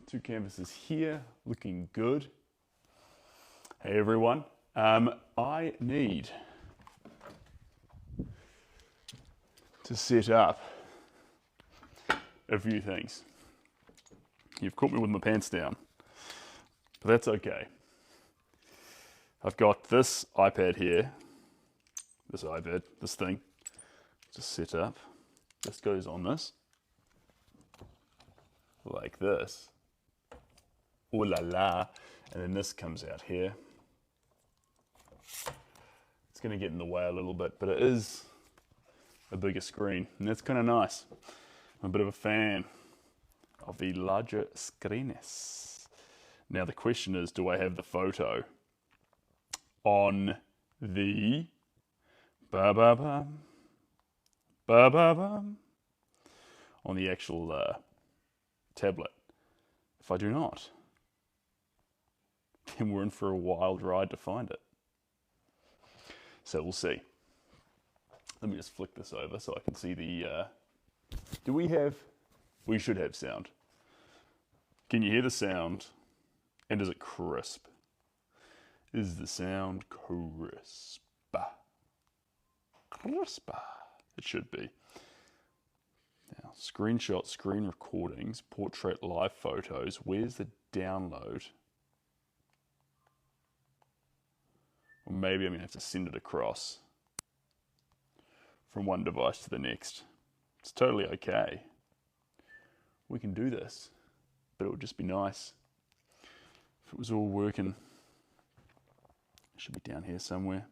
Two canvases here, looking good. Hey everyone, I need to set up a few things. You've caught me with my pants down, but that's okay. I've got this iPad here, this thing, just set up. This goes on this, like this. Ooh la la. And then this comes out here. It's going to get in the way a little bit, but it is a bigger screen, and that's kind of nice. I'm a bit of a fan of the larger screens. Now the question is, do I have the photo on the on the actual tablet? If I do not, then we're in for a wild ride to find it. So we'll see. Let me just flick this over so I can see the... We should have sound. Can you hear the sound? And is it crisp? Is the sound crisp? Crisp. It should be. Now, screenshots, screen recordings, portrait live photos. Where's the download? Or maybe I'm going to have to send it across from one device to the next. It's totally okay. We can do this, but it would just be nice if it was all working. It should be down here somewhere.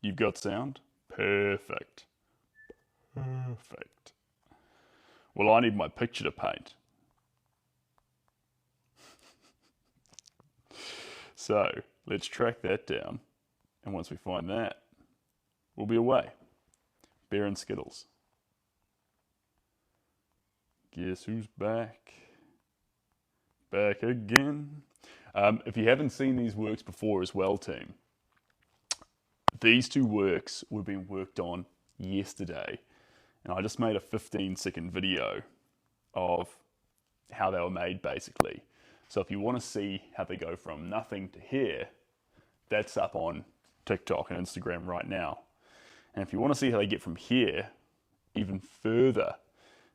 You've got sound? Perfect. Perfect. Well, I need my picture to paint. So let's track that down. And once we find that, we'll be away. Bear and Skittles. Guess who's back? Back again. If you haven't seen these works before as well, team, these two works were being worked on yesterday. And I just made a 15-second video of how they were made, basically. So if you want to see how they go from nothing to here, that's up on TikTok and Instagram right now. And if you want to see how they get from here even further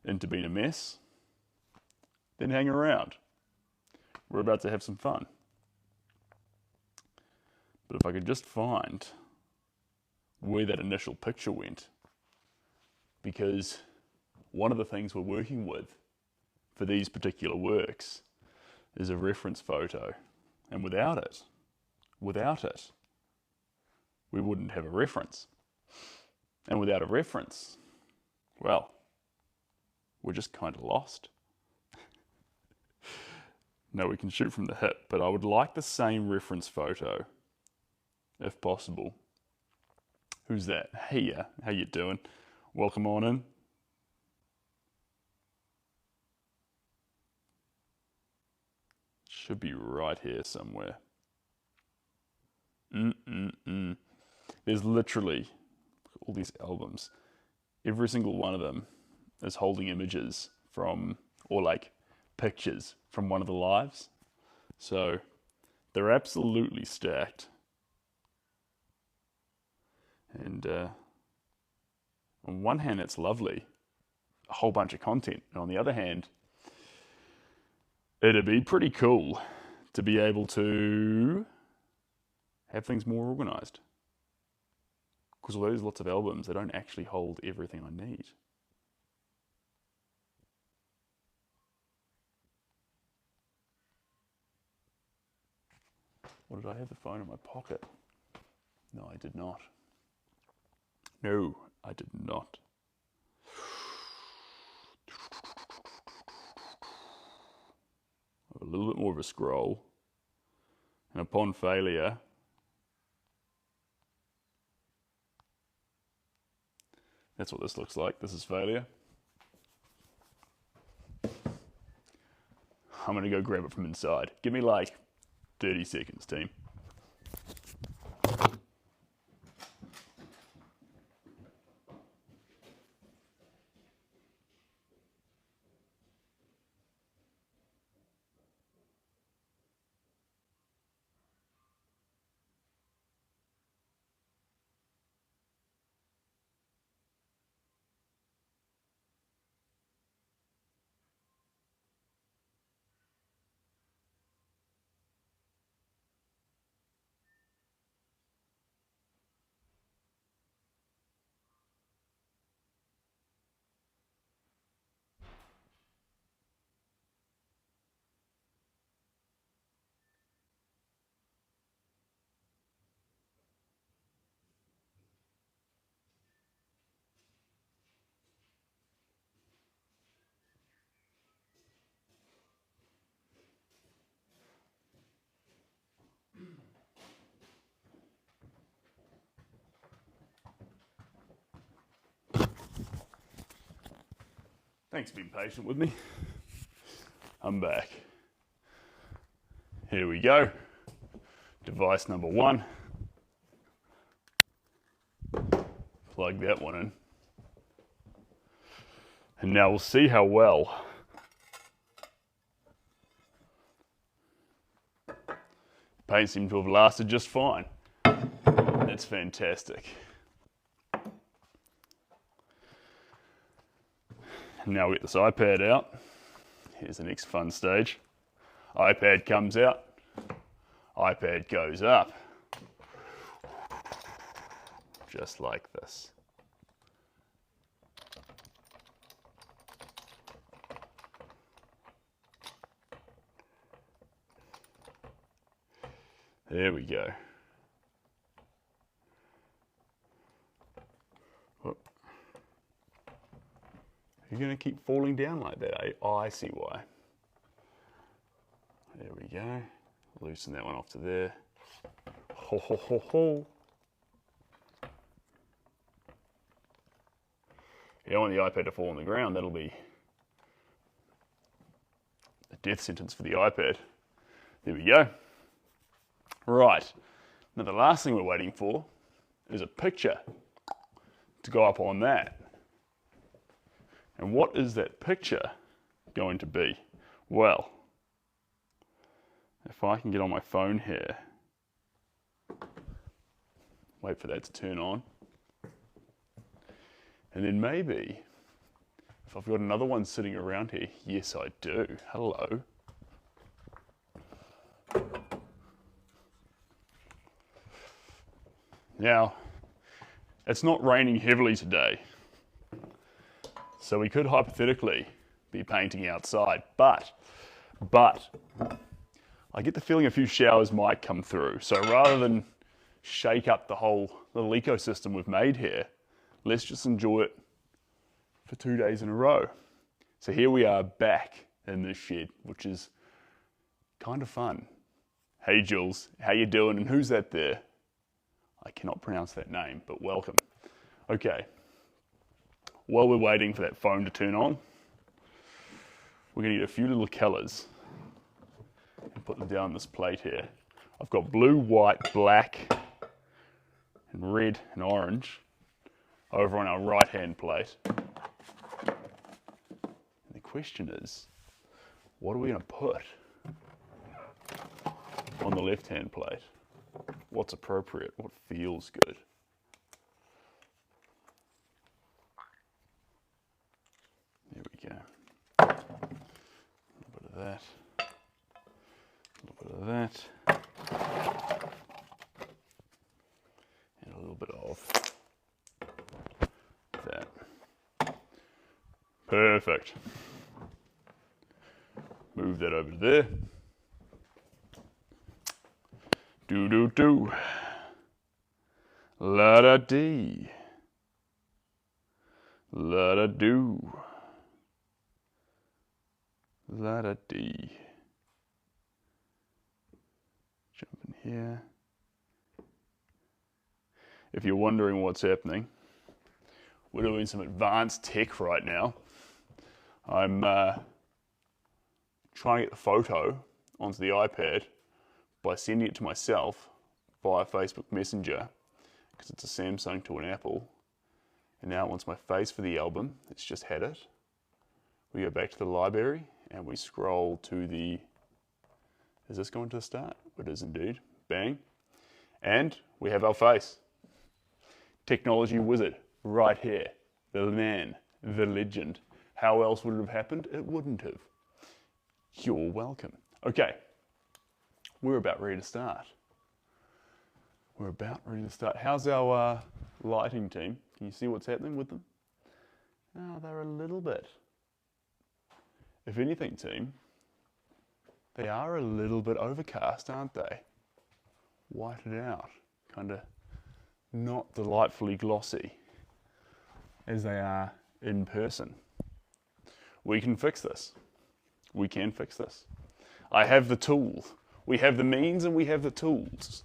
into being a mess, then hang around. We're about to have some fun. But if I could just find where that initial picture went, because one of the things we're working with for these particular works is a reference photo. And without it, we wouldn't have a reference. And without a reference, well, we're just kind of lost. No, we can shoot from the hip, but I would like the same reference photo, if possible. Who's that? Hey, how you doing? Welcome on in. Should be right here somewhere. There's literally all these albums. Every single one of them is holding images from, or like pictures from one of the lives. So they're absolutely stacked. And on one hand, it's lovely, a whole bunch of content. And on the other hand, it'd be pretty cool to be able to have things more organized. Because although there's lots of albums, they don't actually hold everything I need. Or did I have the phone in my pocket? No, I did not. No, I did not. A little bit more of a scroll. And upon failure, that's what this looks like. This is failure. I'm going to go grab it from inside. Give me like 30 seconds, team. Thanks for being patient with me. I'm back. Here we go. Device number 1. Plug that one in. And now we'll see how well paint seems to have lasted just fine. That's fantastic. Now we get this iPad out. Here's the next fun stage. iPad comes out. iPad goes up. Just like this. There we go. You're going to keep falling down like that, eh? Oh, I see why. There we go. Loosen that one off to there. Ho, ho, ho, ho. You don't want the iPad to fall on the ground. That'll be a death sentence for the iPad. There we go. Right. Now the last thing we're waiting for is a picture to go up on that. And what is that picture going to be? Well, if I can get on my phone here, wait for that to turn on. And then maybe, if I've got another one sitting around here, yes I do, hello. Now, it's not raining heavily today, so we could hypothetically be painting outside, but I get the feeling a few showers might come through. So rather than shake up the whole little ecosystem we've made here, let's just enjoy it for 2 days in a row. So here we are back in this shed, which is kind of fun. Hey Jules, how you doing? And who's that there? I cannot pronounce that name, but welcome. Okay, while we're waiting for that phone to turn on, we're gonna get a few little colors and put them down on this plate here. I've got blue, white, black, and red and orange over on our right-hand plate. And the question is, what are we gonna put on the left-hand plate? What's appropriate? What feels good? There we go. A little bit of that. A little bit of that. And a little bit of that. Perfect. Move that over to there. Do do do. La da dee. La da do. La da dee. Jump in here. If you're wondering what's happening, we're doing some advanced tech right now. I'm trying to get the photo onto the iPad by sending it to myself via Facebook Messenger, because it's a Samsung to an Apple. And now it wants my face for the album. It's just had it. We go back to the library and we scroll to the, is this going to the start? It is indeed. Bang. And we have our face. Technology wizard, right here. The man, the legend. How else would it have happened? It wouldn't have. You're welcome. Okay. We're about ready to start. We're about ready to start. How's our lighting team? Can you see what's happening with them? Oh, they're a little bit. If anything, team, they are a little bit overcast, aren't they? Whited out. Kind of not delightfully glossy as they are in person. We can fix this. We can fix this. I have the tools. We have the means and we have the tools.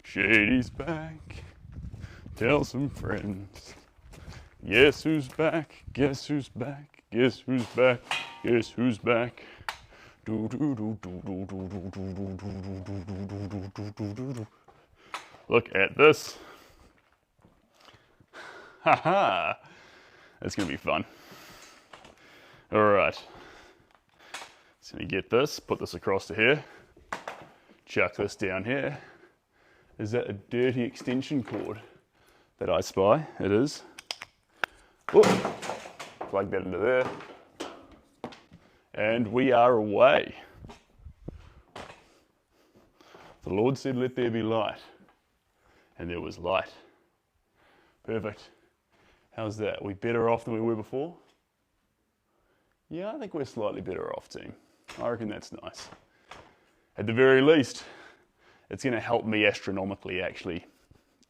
Shady's back. Tell some friends. Guess who's back? Guess who's back? Guess who's back? Guess who's back? Look at this. Haha. That's gonna be fun. All right. So you get this, put this across to here, chuck this down here. Is that a dirty extension cord that I spy? It is. Whoop. Plug that into there. And we are away. The Lord said, let there be light. And there was light. Perfect. How's that? Are we better off than we were before? Yeah, I think we're slightly better off, team. I reckon that's nice. At the very least, it's going to help me astronomically actually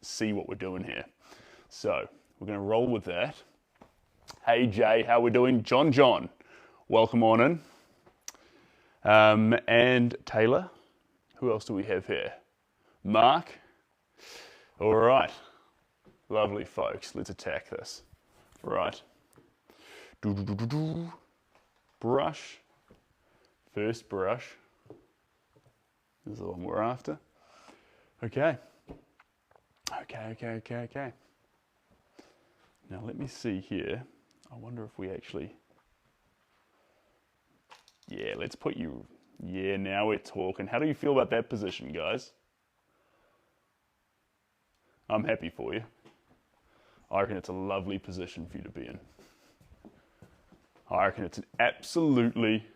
see what we're doing here. So, we're going to roll with that. Hey Jay, how we doing? John, welcome on in. And Taylor, who else do we have here? Mark. All right, lovely folks, let's attack this. Right. Brush. First brush. This is the one we're after. Okay. Okay. Now let me see here. I wonder if we actually... Yeah, let's put you... Yeah, now we're talking. How do you feel about that position, guys? I'm happy for you. I reckon it's a lovely position for you to be in. I reckon it's an absolutely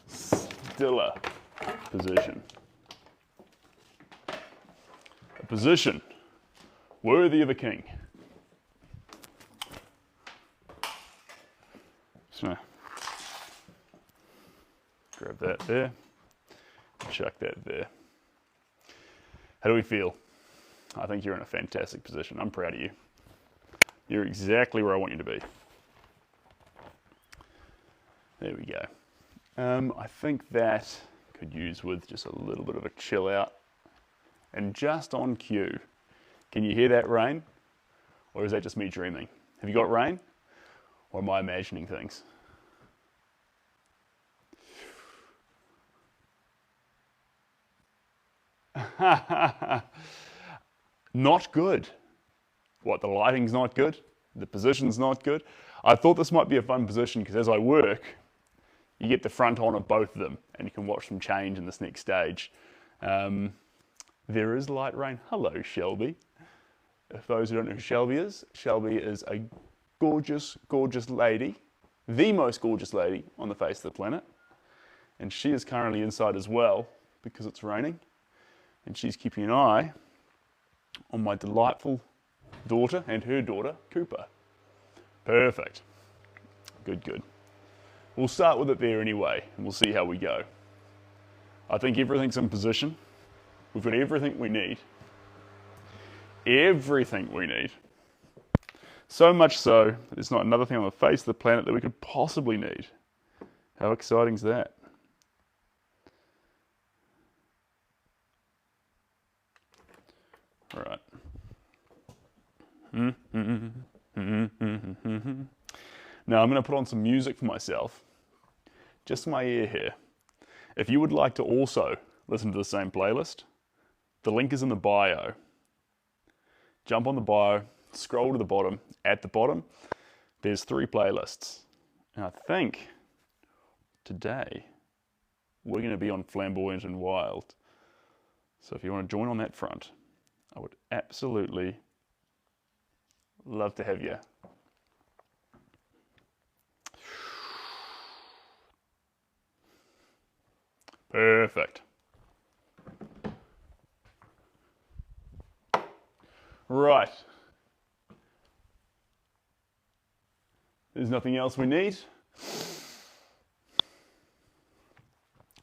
stellar position. A position worthy of a king. So, grab that there, chuck that there. How do we feel? I think you're in a fantastic position. I'm proud of you. You're exactly where I want you to be. There we go. I think that could use with just a little bit of a chill out. And just on cue, can you hear that rain? Or is that just me dreaming? Have you got rain? Or am I imagining things? Not good. What, the lighting's not good? The position's not good? I thought this might be a fun position because as I work, you get the front on of both of them and you can watch them change in this next stage. There is light rain. Hello, Shelby. If those who don't know who Shelby is a gorgeous, gorgeous lady, the most gorgeous lady on the face of the planet. And she is currently inside as well because it's raining. And she's keeping an eye on my delightful daughter and her daughter, Cooper. Perfect. Good. We'll start with it there anyway, and we'll see how we go. I think everything's in position. We've got everything we need. Everything we need. So much so that there's not another thing on the face of the planet that we could possibly need. How exciting is that? All right. Now I'm going to put on some music for myself, just my ear here. If you would like to also listen to the same playlist, the link is in the bio. Jump on the bio, scroll to the bottom. At the bottom, there's 3 playlists. And I think today we're going to be on Flamboyant and Wild. So if you want to join on that front, I would absolutely love to have you. Perfect. Right. There's nothing else we need.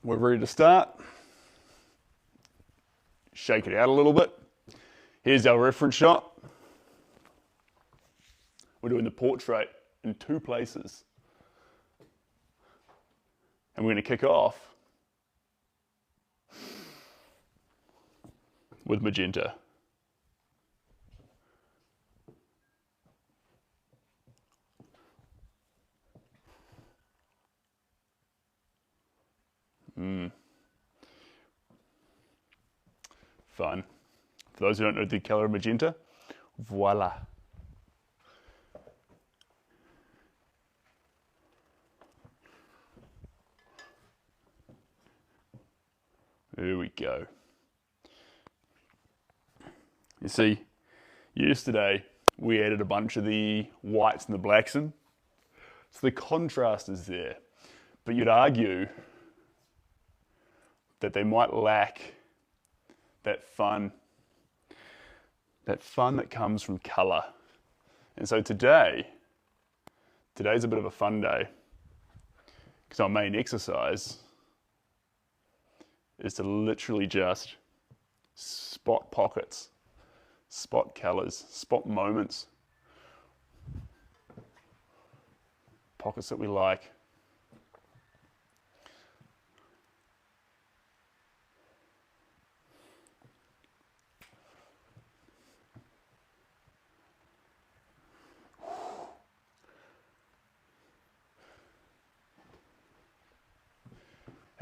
We're ready to start. Shake it out a little bit. Here's our reference shot. We're doing the portrait in 2 places. And we're going to kick off with magenta. Fun. For those who don't know the color of magenta, voila. There we go. You see, yesterday we added a bunch of the whites and the blacks in, so the contrast is there. But you'd argue that they might lack that fun that comes from color. And so today's a bit of a fun day, because our main exercise is to literally just spot pockets, spot colors, spot moments, pockets that we like.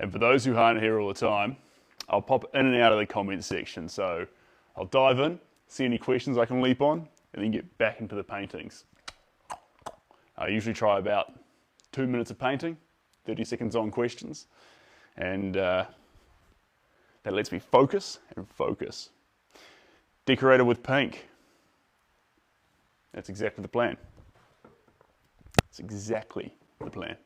And for those who aren't here all the time, I'll pop in and out of the comments section. So I'll dive in, see any questions I can leap on, and then get back into the paintings. I usually try about 2 minutes of painting, 30 seconds on questions, and that lets me focus and focus. Decorated with pink. That's exactly the plan. It's exactly the plan.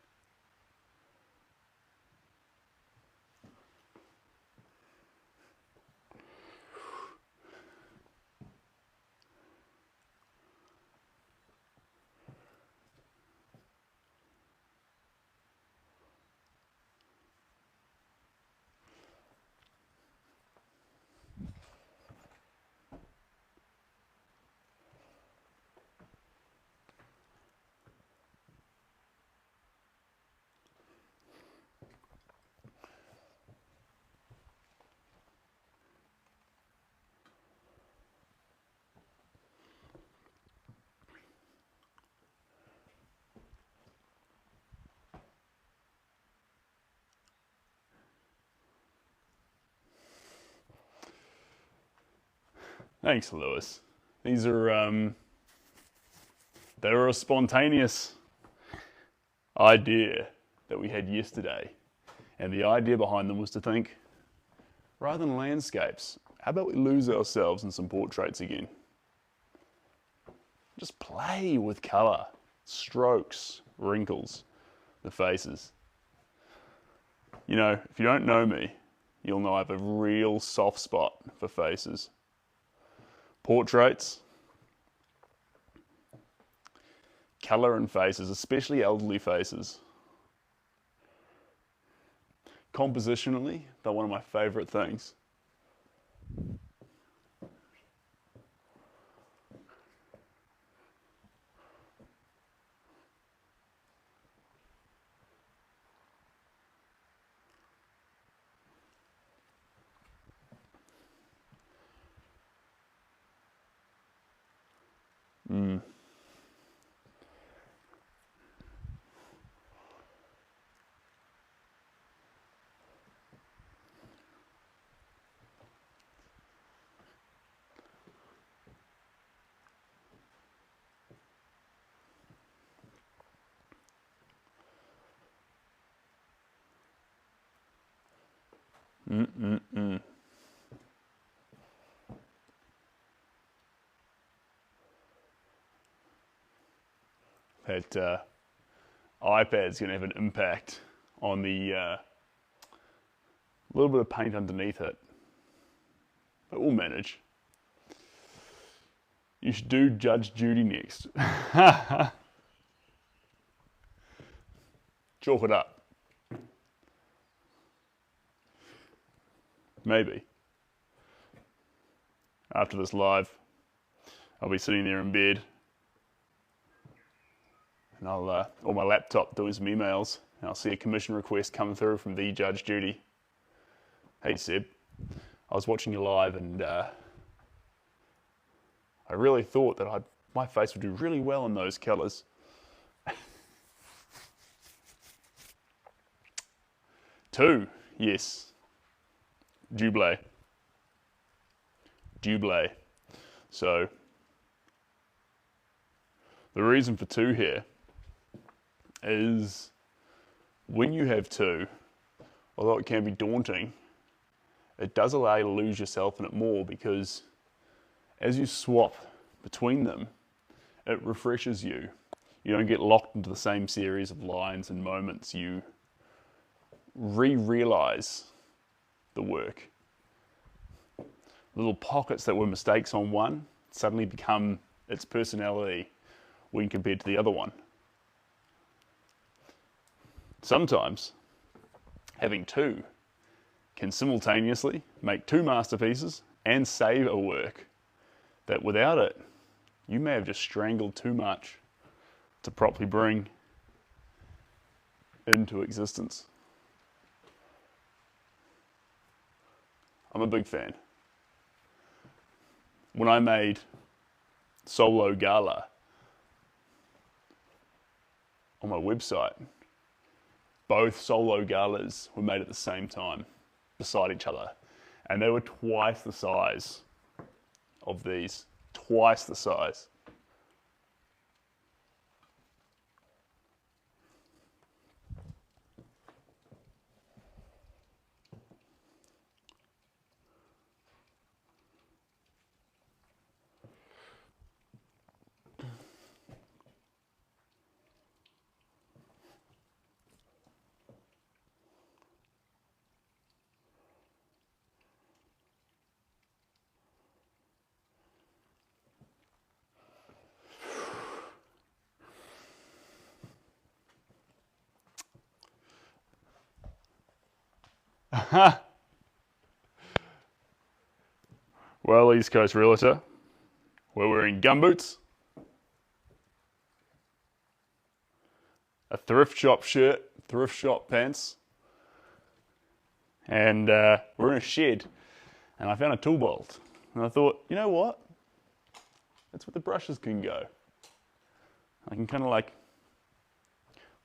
Thanks, Lewis. These are, they were a spontaneous idea that we had yesterday. And the idea behind them was to think, rather than landscapes, how about we lose ourselves in some portraits again? Just play with color, strokes, wrinkles, the faces. You know, if you don't know me, you'll know I have a real soft spot for faces. Portraits, color and faces, especially elderly faces. Compositionally, they're one of my favorite things. That iPad's going to have an impact on the little bit of paint underneath it, but we'll manage. You should do Judge Judy next. Chalk it up. Maybe. After this live, I'll be sitting there in bed, and I'll on my laptop doing some emails, and I'll see a commission request come through from the Judge Judy. Hey Seb, I was watching you live, and I really thought that my face would do really well in those colours. Two, yes. Double. So the reason for two here is when you have two, although it can be daunting, it does allow you to lose yourself in it more, because as you swap between them, it refreshes you. You don't get locked into the same series of lines and moments. You re-realize the work. Little pockets that were mistakes on one suddenly become its personality when compared to the other one. Sometimes having two can simultaneously make two masterpieces and save a work that without it, you may have just strangled too much to properly bring into existence. I'm a big fan. When I made Solo Gala on my website, both Solo Galas were made at the same time, beside each other. And they were twice the size of these. Twice the size. Well, East Coast Realtor, we're wearing gumboots, a thrift shop shirt, thrift shop pants, and we're in a shed, and I found a tool bolt. And I thought, you know what? That's where the brushes can go. I can kind of like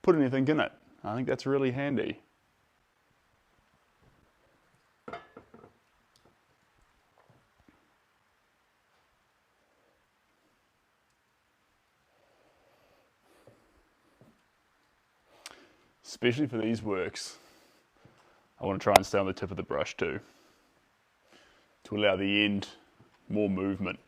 put anything in it. I think that's really handy. Especially for these works, I want to try and stay on the tip of the brush too, to allow the end more movement.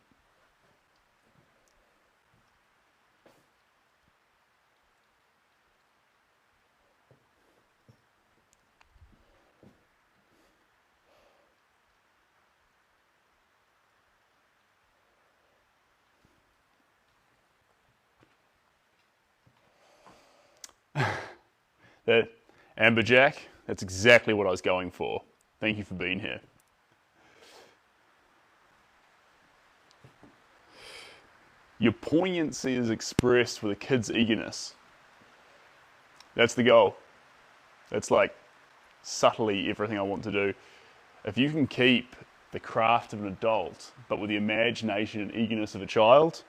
That amberjack, that's exactly what I was going for. Thank you for being here. Your poignancy is expressed with a kid's eagerness. That's the goal. That's like subtly everything I want to do. If you can keep the craft of an adult, but with the imagination and eagerness of a child,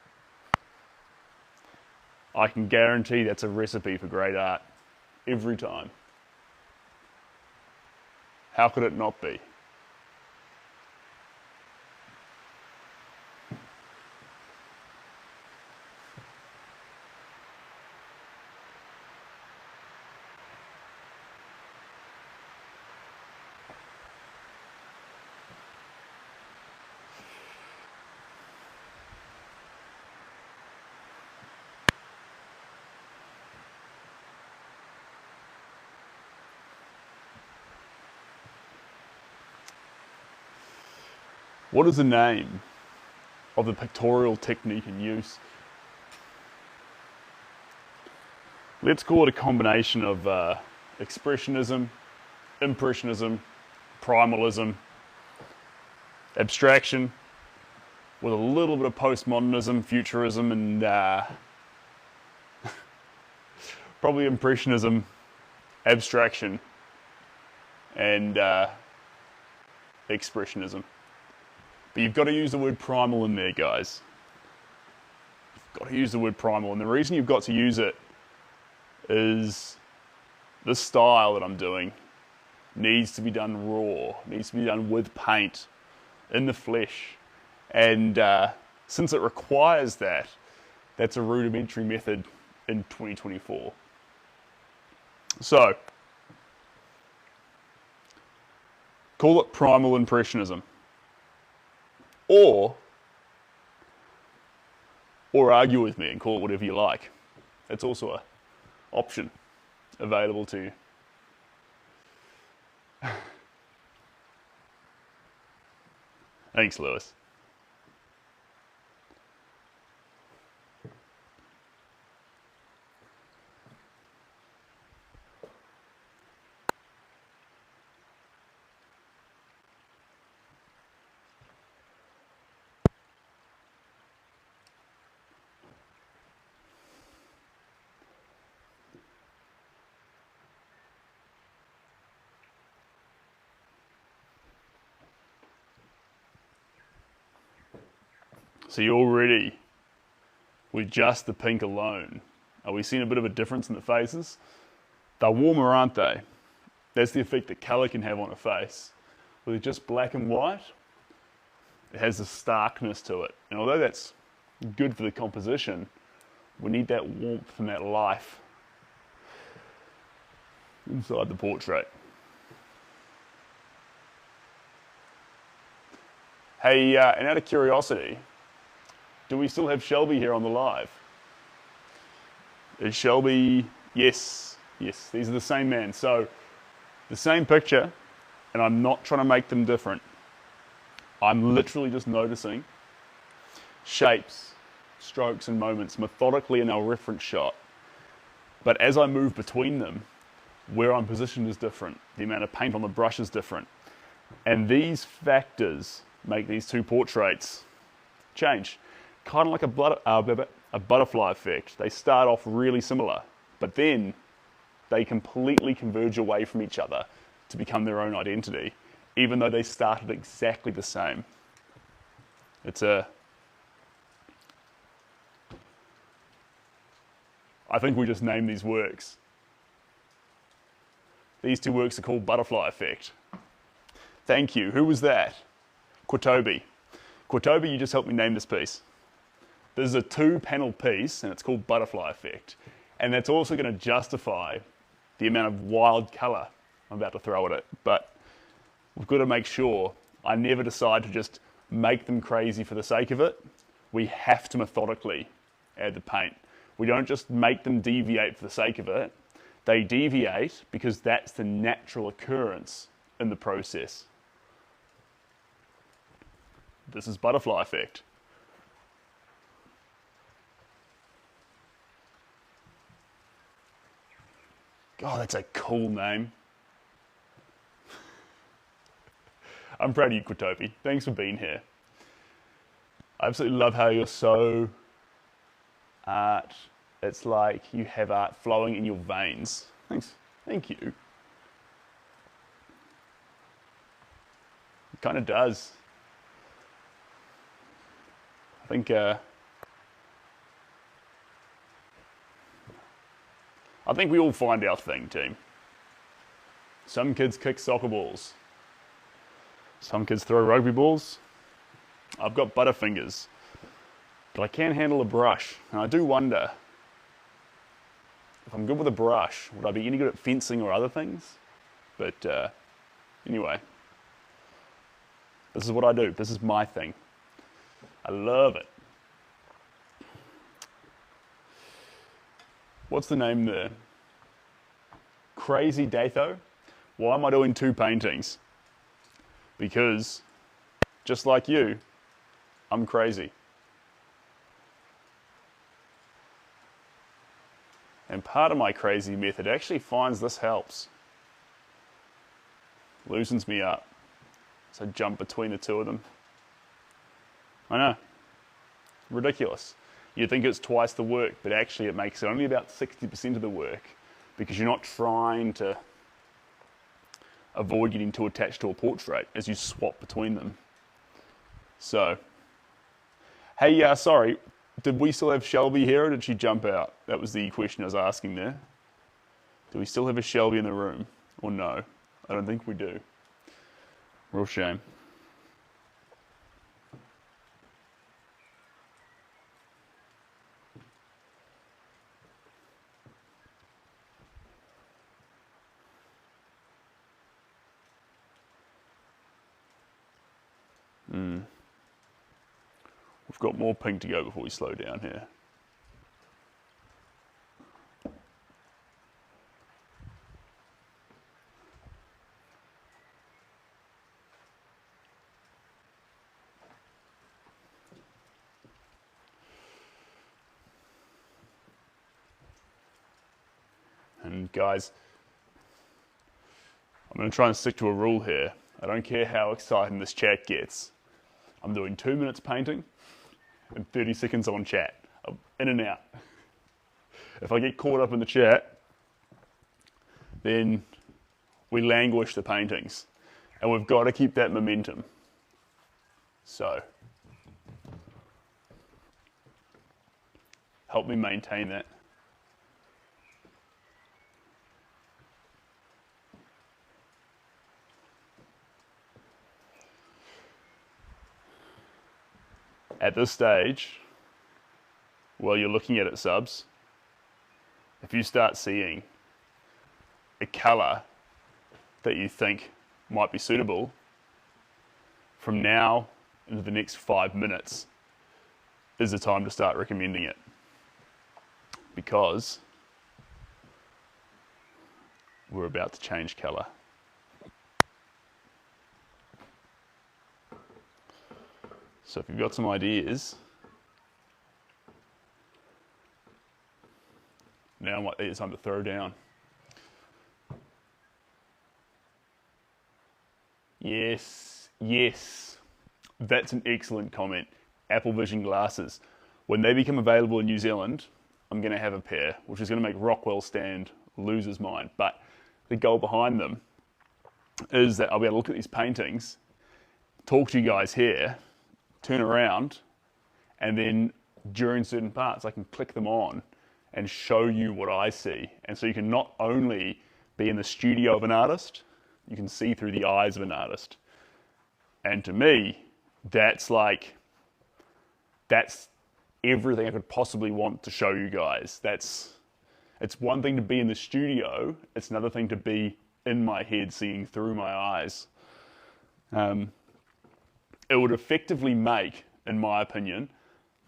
I can guarantee that's a recipe for great art. Every time. How could it not be? What is the name of the pictorial technique in use? Let's call it a combination of expressionism, impressionism, primalism, abstraction, with a little bit of postmodernism, futurism, and probably impressionism, abstraction, and expressionism. But you've got to use the word primal in there, guys. You've got to use the word primal, and the reason you've got to use it is this style that I'm doing needs to be done raw, needs to be done with paint, in the flesh. And since it requires that, that's a rudimentary method in 2024. So, call it primal impressionism. Or argue with me and call it whatever you like. That's also an option available to you. Thanks, Lewis. So you already, with just the pink alone, are we seeing a bit of a difference in the faces? They're warmer, aren't they? That's the effect that colour can have on a face. With just black and white, it has a starkness to it. And although that's good for the composition, we need that warmth and that life inside the portrait. Hey, and out of curiosity, do we still have Shelby here on the live? Is Shelby? Yes, yes, these are the same man. So, the same picture, and I'm not trying to make them different. I'm literally just noticing shapes, strokes, and moments methodically in our reference shot. But as I move between them, where I'm positioned is different. The amount of paint on the brush is different. And these factors make these two portraits change. Kind of like a butterfly effect. They start off really similar, but then they completely converge away from each other to become their own identity, even though they started exactly the same. I think we just named these works. These two works are called Butterfly Effect. Thank you. Who was that? Quatobi. Quatobi, you just helped me name this piece. This is a 2-panel piece, and it's called Butterfly Effect. And that's also going to justify the amount of wild colour I'm about to throw at it. But we've got to make sure I never decide to just make them crazy for the sake of it. We have to methodically add the paint. We don't just make them deviate for the sake of it. They deviate because that's the natural occurrence in the process. This is Butterfly Effect. God, that's a cool name. I'm proud of you, Quatobi. Thanks for being here. I absolutely love how you're so art. It's like you have art flowing in your veins. Thanks. Thank you. It kind of does. I think we all find our thing, team. Some kids kick soccer balls. Some kids throw rugby balls. I've got butterfingers. But I can handle a brush. And I do wonder, if I'm good with a brush, would I be any good at fencing or other things? But anyway, this is what I do. This is my thing. I love it. What's the name there? Crazy Datho? Why am I doing 2 paintings? Because, just like you, I'm crazy. And part of my crazy method actually finds this helps. Loosens me up. So jump between the two of them. I know. Ridiculous. You'd think it's twice the work, but actually it makes only about 60% of the work because you're not trying to avoid getting too attached to a portrait as you swap between them. So, hey, sorry, did we still have Shelby here or did she jump out? That was the question I was asking there. Do we still have a Shelby in the room or no? I don't think we do. Real shame. We've got more pink to go before we slow down here. And guys, I'm going to try and stick to a rule here. I don't care how exciting this chat gets. I'm doing 2 minutes painting and 30 seconds on chat. I'm in and out. If I get caught up in the chat, then we languish the paintings. And we've got to keep that momentum. So, help me maintain that. At this stage, while you're looking at it, subs, if you start seeing a colour that you think might be suitable, from now into the next 5 minutes is the time to start recommending it. Because we're about to change colour. So if you've got some ideas, now might be the time to throw down. Yes, yes. That's an excellent comment. Apple Vision glasses. When they become available in New Zealand, I'm going to have a pair, which is going to make Rockwell Stand lose his mind. But the goal behind them is that I'll be able to look at these paintings, talk to you guys here, turn around, and then during certain parts I can click them on and show you what I see. And so you can not only be in the studio of an artist, you can see through the eyes of an artist. And to me, that's everything I could possibly want to show you guys. It's one thing to be in the studio, it's another thing to be in my head, seeing through my eyes. It would effectively make, in my opinion,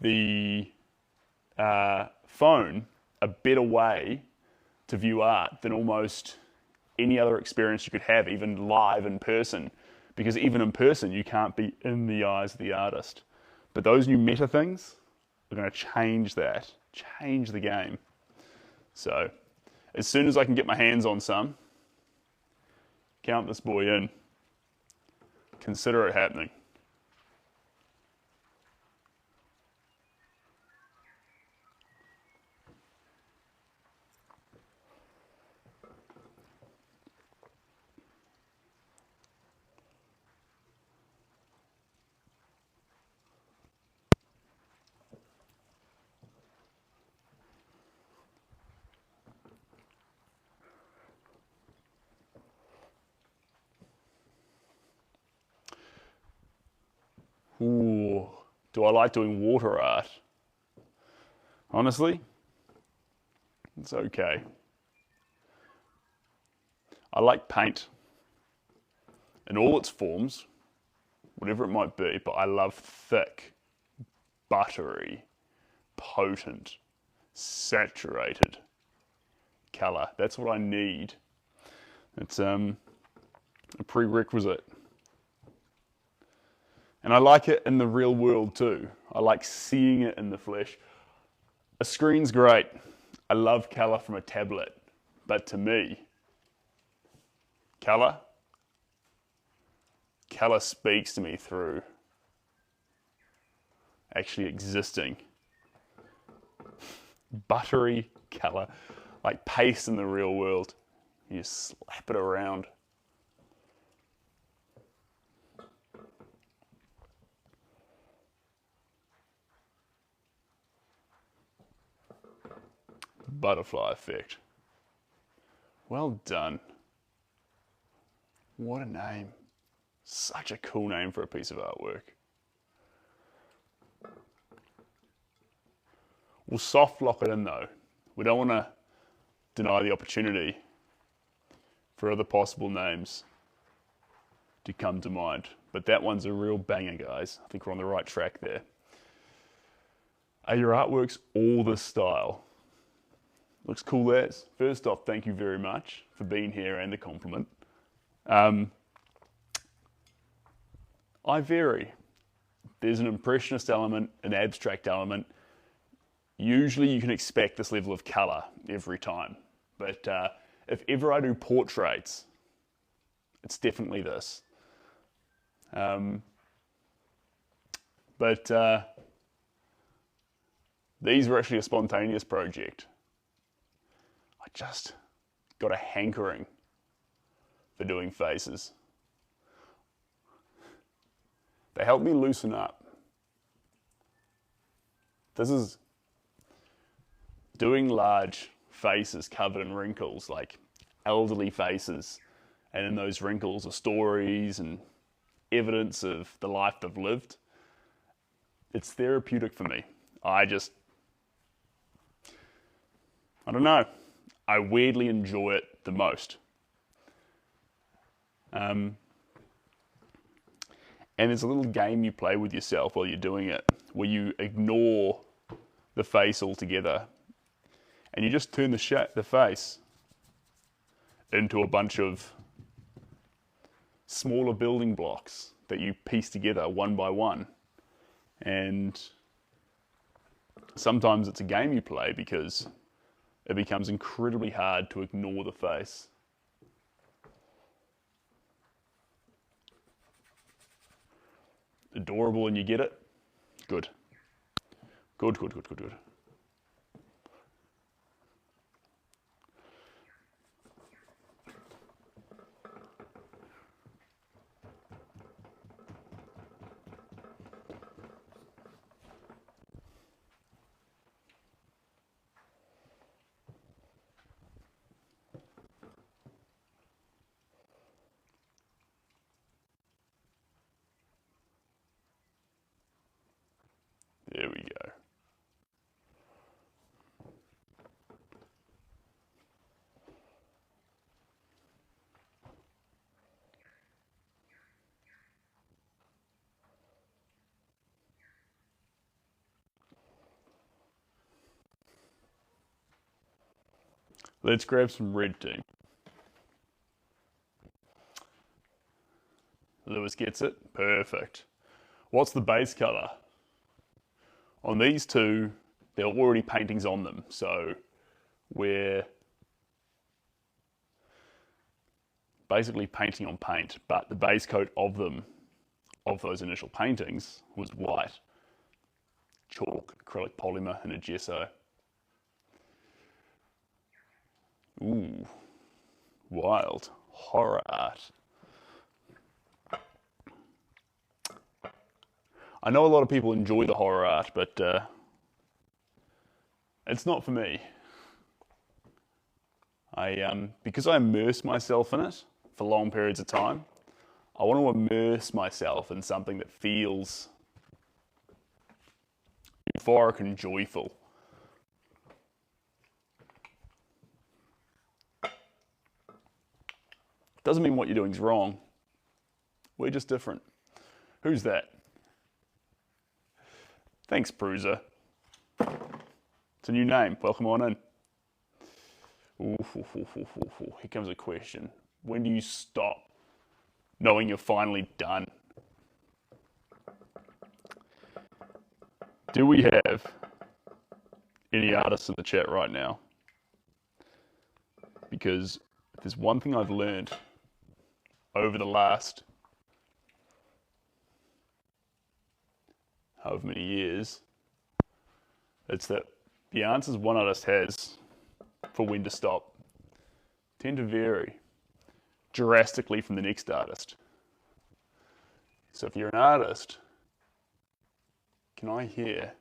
the phone a better way to view art than almost any other experience you could have, even live in person. Because even in person, you can't be in the eyes of the artist. But those new meta things are going to change that, change the game. So, as soon as I can get my hands on some, count this boy in. Consider it happening. Ooh, do I like doing water art? Honestly, it's okay. I like paint in all its forms, whatever it might be, but I love thick, buttery, potent, saturated colour. That's what I need. It's a prerequisite. And I like it in the real world too. I like seeing it in the flesh. A screen's great. I love colour from a tablet. But to me, colour speaks to me through actually existing. Buttery colour, like paste in the real world. You just slap it around. butterfly effect. Well done. What a name. Such a cool name for a piece of artwork. We'll soft lock it in though. We don't want to deny the opportunity for other possible names to come to mind. But that one's a real banger, guys. I think we're on the right track there. Are your artworks all this style? Looks cool as. First off, thank you very much for being here and the compliment. I vary. There's an impressionist element, an abstract element. Usually you can expect this level of colour every time. But if ever I do portraits, it's definitely this. These were actually a spontaneous project. I just got a hankering for doing faces. They help me loosen up. This is doing large faces covered in wrinkles, like elderly faces, and in those wrinkles are stories and evidence of the life they've lived. It's therapeutic for me. I don't know. I weirdly enjoy it the most. And there's a little game you play with yourself while you're doing it, where you ignore the face altogether, and you just turn the face into a bunch of smaller building blocks that you piece together one by one. And sometimes it's a game you play because it becomes incredibly hard to ignore the face. Adorable and you get it? Good. Good, good, good, good, good. There we go. Let's grab some red, team. Lewis gets it. Perfect. What's the base colour? On these two, there are already paintings on them, so we're basically painting on paint, but the base coat of them, of those initial paintings, was white. Chalk, acrylic polymer, and a gesso. Ooh, wild. Horror art. I know a lot of people enjoy the horror art, but it's not for me. Because I immerse myself in it for long periods of time, I want to immerse myself in something that feels euphoric and joyful. Doesn't mean what you're doing is wrong. We're just different. Who's that? Thanks, Bruiser. It's a new name. Welcome on in. Ooh, here comes a question. When do you stop knowing you're finally done? Do we have any artists in the chat right now? Because if there's one thing I've learned over the last however many years, it's that the answers one artist has for when to stop tend to vary drastically from the next artist. So if you're an artist, can I hear,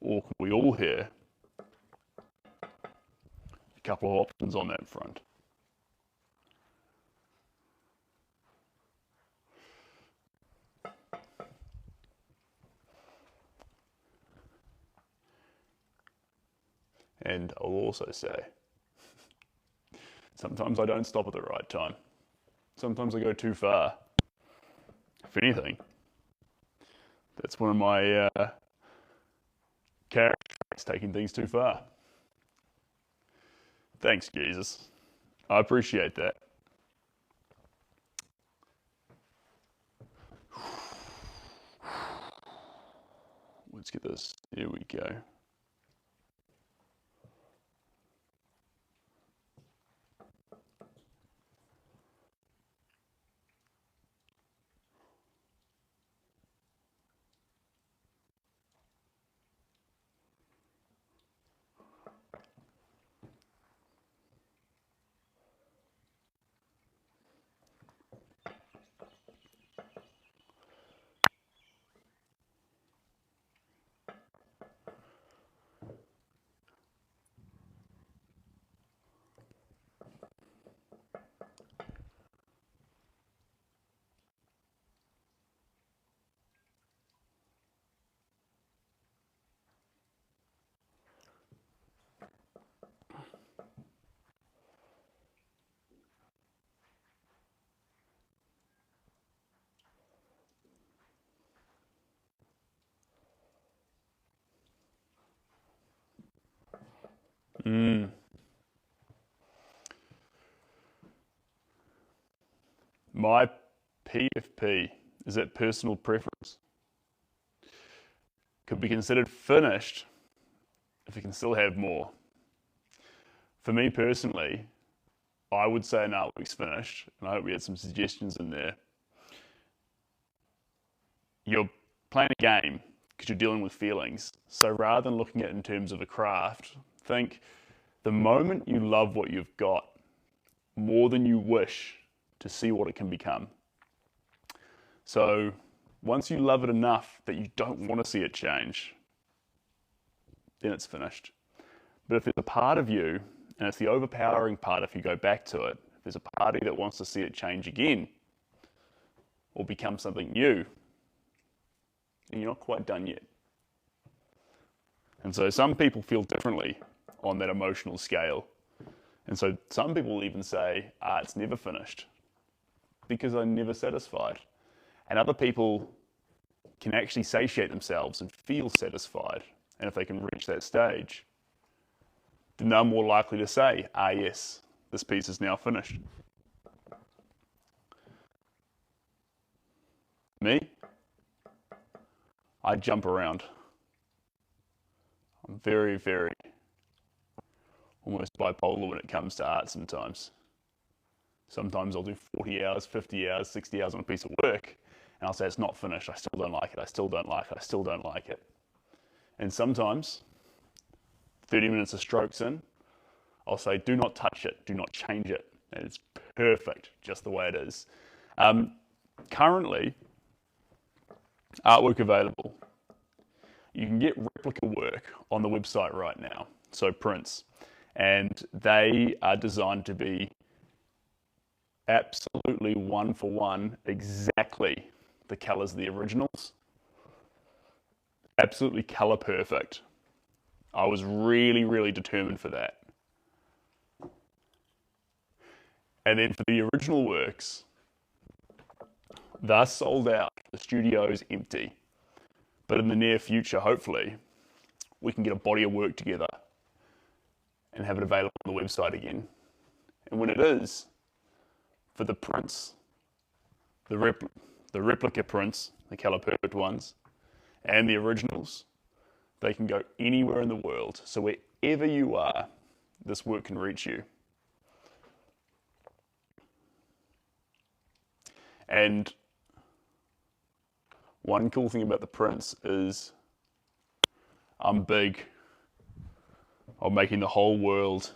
or can we all hear, couple of options on that front. And I'll also say, sometimes I don't stop at the right time. Sometimes I go too far. If anything, that's one of my character traits, taking things too far. Thanks, Jesus. I appreciate that. Let's get this. Here we go. My PFP, is that personal preference? Could be considered finished if you can still have more. For me personally, I would say an artwork's finished, and I hope we had some suggestions in there. You're playing a game because you're dealing with feelings. So rather than looking at it in terms of a craft, think the moment you love what you've got more than you wish to see what it can become. So once you love it enough that you don't want to see it change, then it's finished. But if there's a part of you, and it's the overpowering part if you go back to it, if there's a part of you that wants to see it change again or become something new, then you're not quite done yet. And so some people feel differently on that emotional scale. And so some people even say, it's never finished because I'm never satisfied. And other people can actually satiate themselves and feel satisfied. And if they can reach that stage, then they're more likely to say, yes, this piece is now finished. Me, I jump around. I'm very, very almost bipolar when it comes to art sometimes. Sometimes I'll do 40 hours, 50 hours, 60 hours on a piece of work, and I'll say it's not finished, I still don't like it, I still don't like it, I still don't like it. And sometimes, 30 minutes of strokes in, I'll say do not touch it, do not change it. And it's perfect, just the way it is. Currently, artwork available. You can get replica work on the website right now, so prints. And they are designed to be absolutely one for one, exactly the colors of the originals. Absolutely color perfect. I was really, really determined for that. And then for the original works, they're sold out. The studio's empty. But in the near future, hopefully, we can get a body of work together and have it available on the website again. And when it is, for the prints, the replica prints, the color perfect ones, and the originals, they can go anywhere in the world. So wherever you are, this work can reach you. And one cool thing about the prints is I'm big on making the whole world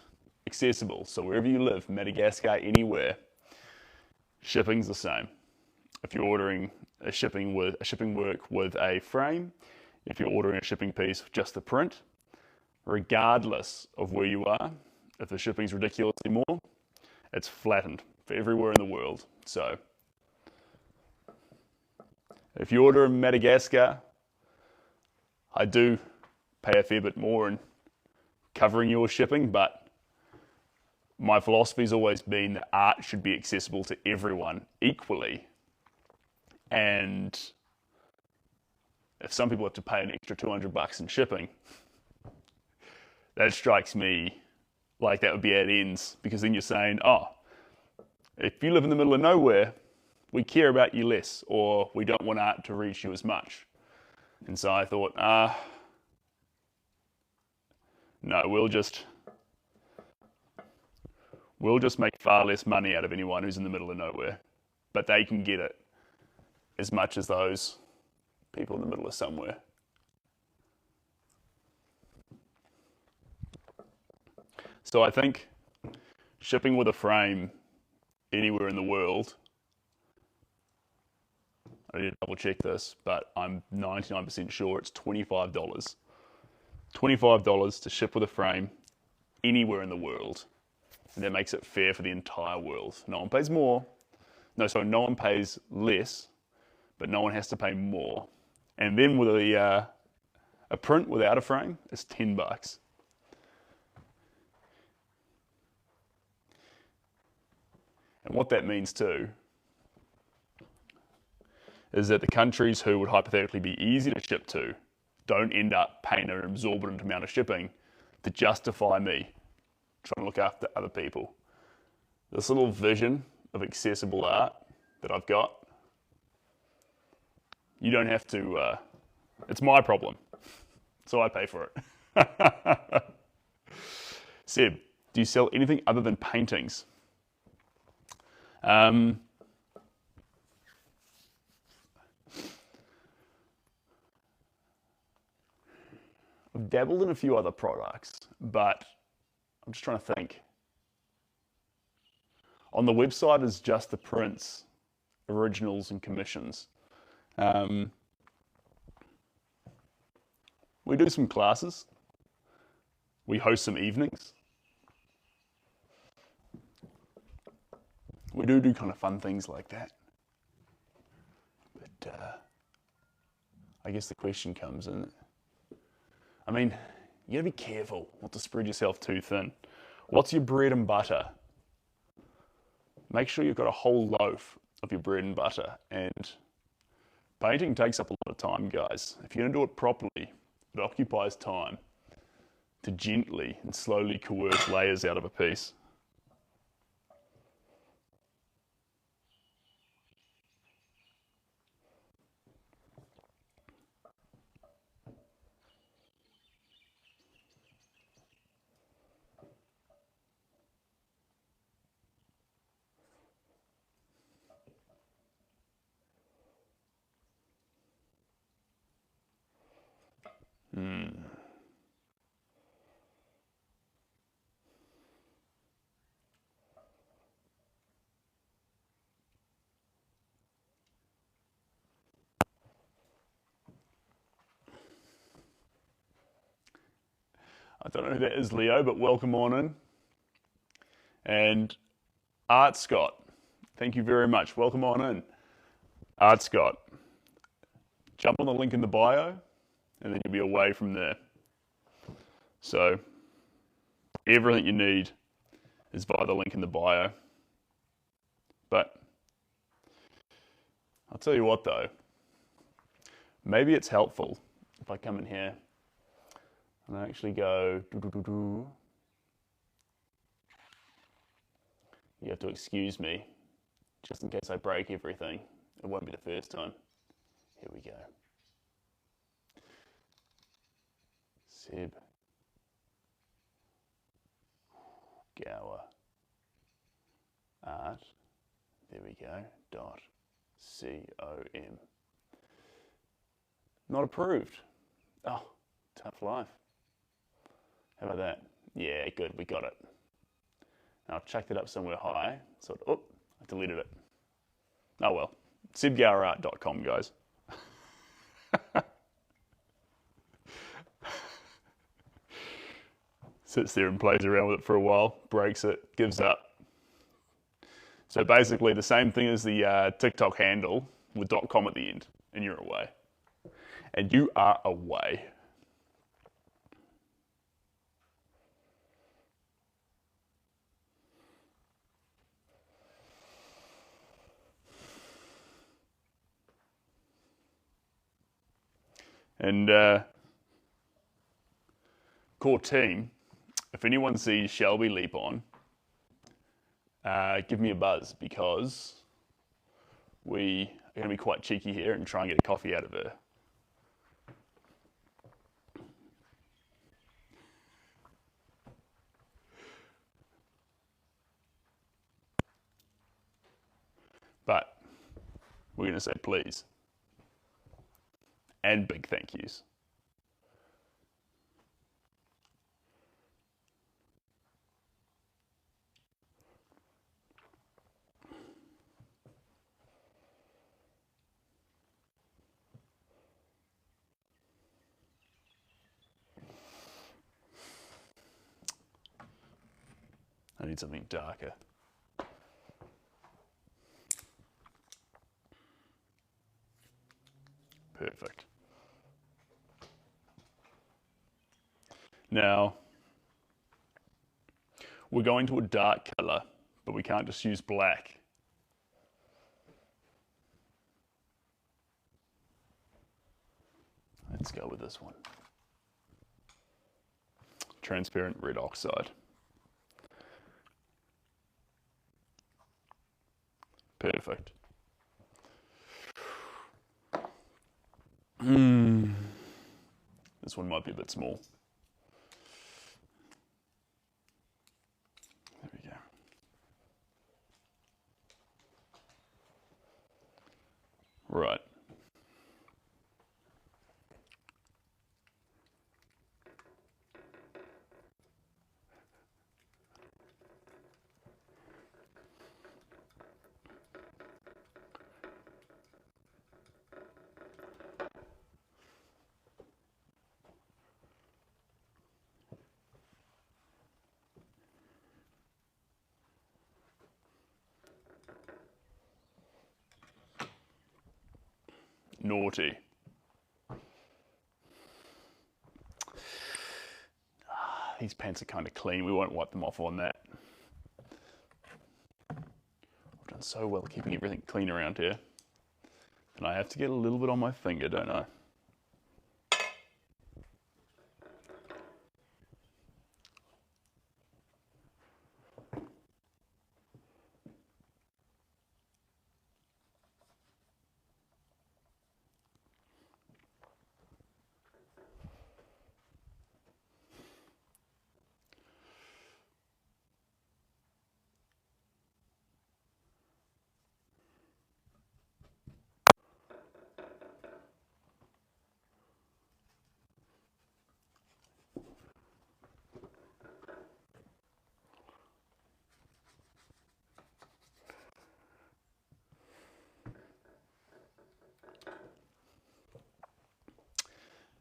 accessible. So wherever you live, Madagascar, anywhere, shipping's the same. If you're ordering a shipping work with a frame, if you're ordering a shipping piece with just the print, regardless of where you are, if the shipping's ridiculously more, it's flattened for everywhere in the world. So if you order in Madagascar, I do pay a fair bit more in covering your shipping, but my philosophy's always been that art should be accessible to everyone equally. And if some people have to pay an extra $200 in shipping, that strikes me like that would be at ends, because then you're saying, oh, if you live in the middle of nowhere, we care about you less, or we don't want art to reach you as much. And so I thought, no, we'll just make far less money out of anyone who's in the middle of nowhere, but they can get it as much as those people in the middle of somewhere. So I think shipping with a frame anywhere in the world, I need to double check this, but I'm 99% sure it's $25. $25 to ship with a frame anywhere in the world. And that makes it fair for the entire world. No one pays more. No, sorry, no one pays less, but no one has to pay more. And then with a print without a frame, it's $10. And what that means too is that the countries who would hypothetically be easy to ship to don't end up paying an exorbitant amount of shipping to justify me trying to look after other people. This little vision of accessible art that I've got, you don't have to, it's my problem, so I pay for it. Seb, do you sell anything other than paintings? I've dabbled in a few other products, but I'm just trying to think. On the website is just the prints, originals, and commissions. We do some classes. We host some evenings. We do kind of fun things like that. But I guess the question comes in. I mean, you gotta be careful not to spread yourself too thin. What's your bread and butter? Make sure you've got a whole loaf of your bread and butter. And painting takes up a lot of time, guys. If you don't do it properly, it occupies time to gently and slowly coerce layers out of a piece. I don't know who that is, Leo, but welcome on in. And Art Scott, thank you very much. Welcome on in. Art Scott, jump on the link in the bio, and then you'll be away from there. So everything you need is via the link in the bio. But I'll tell you what though, maybe it's helpful if I come in here and I actually go You have to excuse me, just in case I break everything. It won't be the first time. Here we go. Seb Gower Art. There we go. .com. Not approved. Oh, tough life. How about that? Yeah, good. We got it. Now I've chucked it up somewhere high. So, I deleted it. Oh well. SebGowerArt.com, guys. Sits there and plays around with it for a while, breaks it, gives up. So basically the same thing as the TikTok handle with .com at the end, and you're away. And you are away. And core team, if anyone sees Shelby leap on, give me a buzz, because we are going to be quite cheeky here and try and get a coffee out of her. But we're going to say please. And big thank yous. I need something darker. Perfect. Now, we're going to a dark color, but we can't just use black. Let's go with this one. Transparent red oxide. Perfect. This one might be a bit small. There we go. Right. Naughty. These pants are kind of clean. We won't wipe them off on that. I've done so well keeping everything clean around here. And I have to get a little bit on my finger, don't I?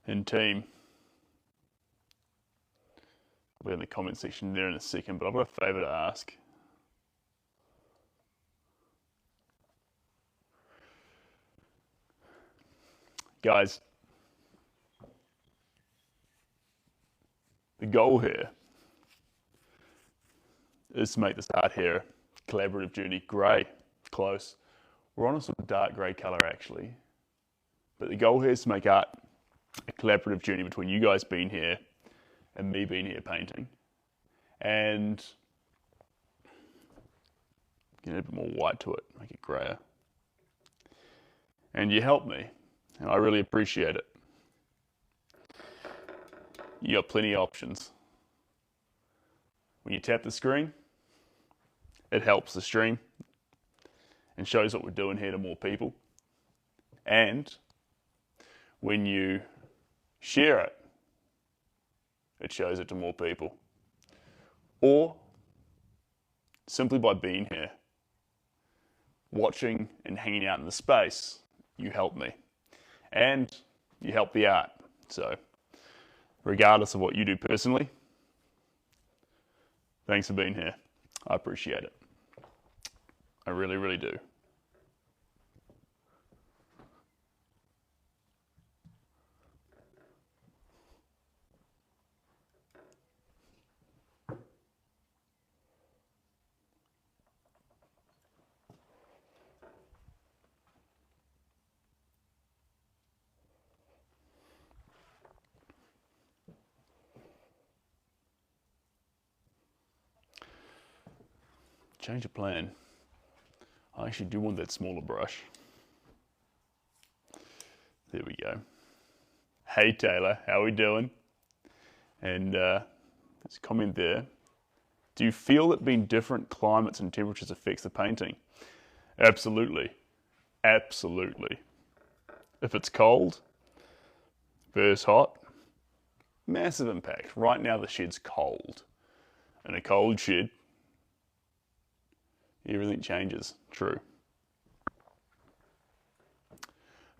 And team, I'll be in the comment section there in a second, but I've got a favour to ask. Guys, the goal here is to make this art here collaborative journey grey, close. We're on a sort of dark grey colour actually, but the goal here is to make art a collaborative journey between you guys being here and me being here painting. And get a bit more white to it, make it greyer. And you helped me, and I really appreciate it. You got plenty of options. When you tap the screen, it helps the stream and shows what we're doing here to more people. And when you share it, it shows it to more people. Or simply by being here, watching and hanging out in the space, you help me. And you help the art. So regardless of what you do personally, Thanks for being here. I appreciate it. I really, really do. Change of plan. I actually do want that smaller brush. There we go. Hey Taylor, how are we doing? And there's a comment there. Do you feel that being different climates and temperatures affects the painting? Absolutely. Absolutely. If it's cold versus hot, massive impact. Right now the shed's cold. In a cold shed, everything changes. True.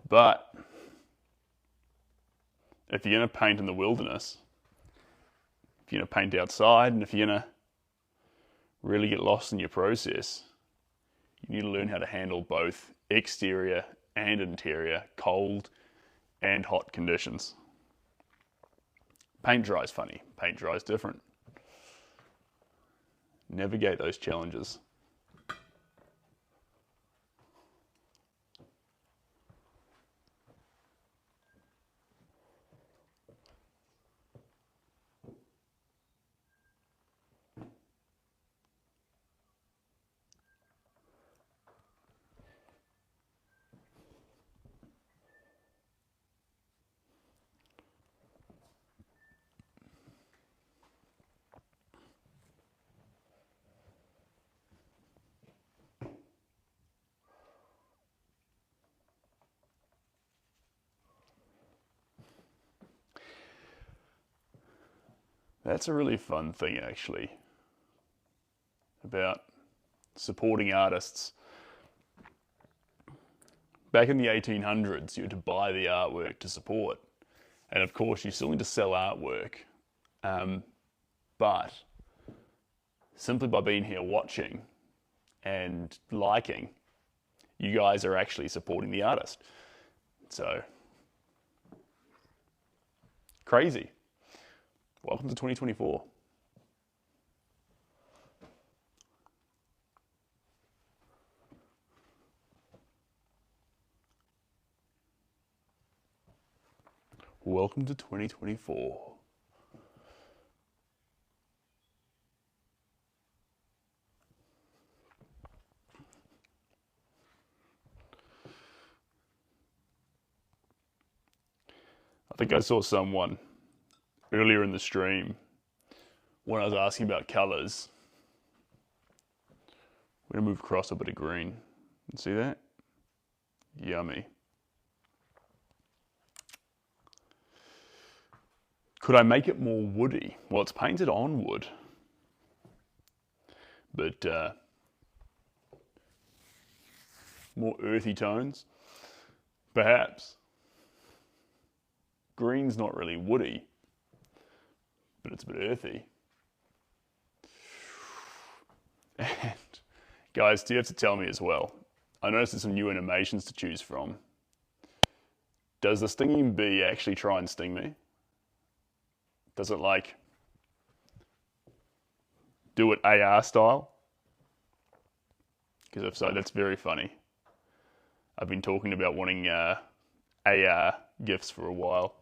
But if you're going to paint in the wilderness, if you're going to paint outside, and if you're going to really get lost in your process, you need to learn how to handle both exterior and interior, cold and hot conditions. Paint dry is funny. Paint dry is different. Navigate those challenges. That's a really fun thing, actually, about supporting artists. Back in the 1800s, you had to buy the artwork to support. And of course, you still need to sell artwork. But simply by being here watching and liking, you guys are actually supporting the artist. So, crazy. Welcome to 2024. Welcome to 2024. I think I saw someone earlier in the stream when I was asking about colors. We're going to move across a bit of green. See that? Yummy. Could I make it more woody? Well, it's painted on wood. But more earthy tones? Perhaps. Green's not really woody, but it's a bit earthy. And guys, do you have to tell me as well? I noticed there's some new animations to choose from. Does the stinging bee actually try and sting me? Does it like do it AR style? Because if so, that's very funny. I've been talking about wanting AR GIFs for a while.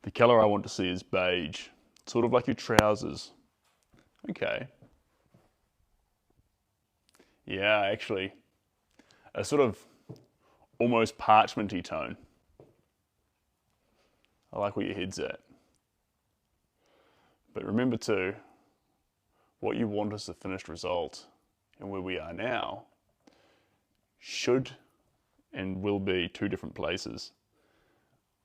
The colour I want to see is beige, sort of like your trousers. Okay. Yeah, actually, a sort of almost parchmenty tone. I like where your head's at. But remember too, what you want is the finished result, and where we are now should and will be two different places.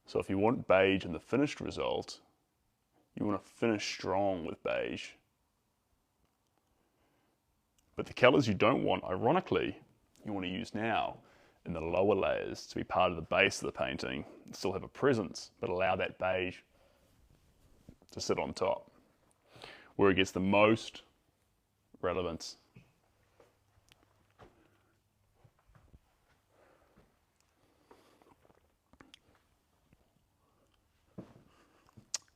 So if you want beige in the finished result, You want to finish strong with beige. But the colours you don't want, ironically, you want to use now in the lower layers to be part of the base of the painting, still have a presence, but allow that beige to sit on top, where it gets the most relevance.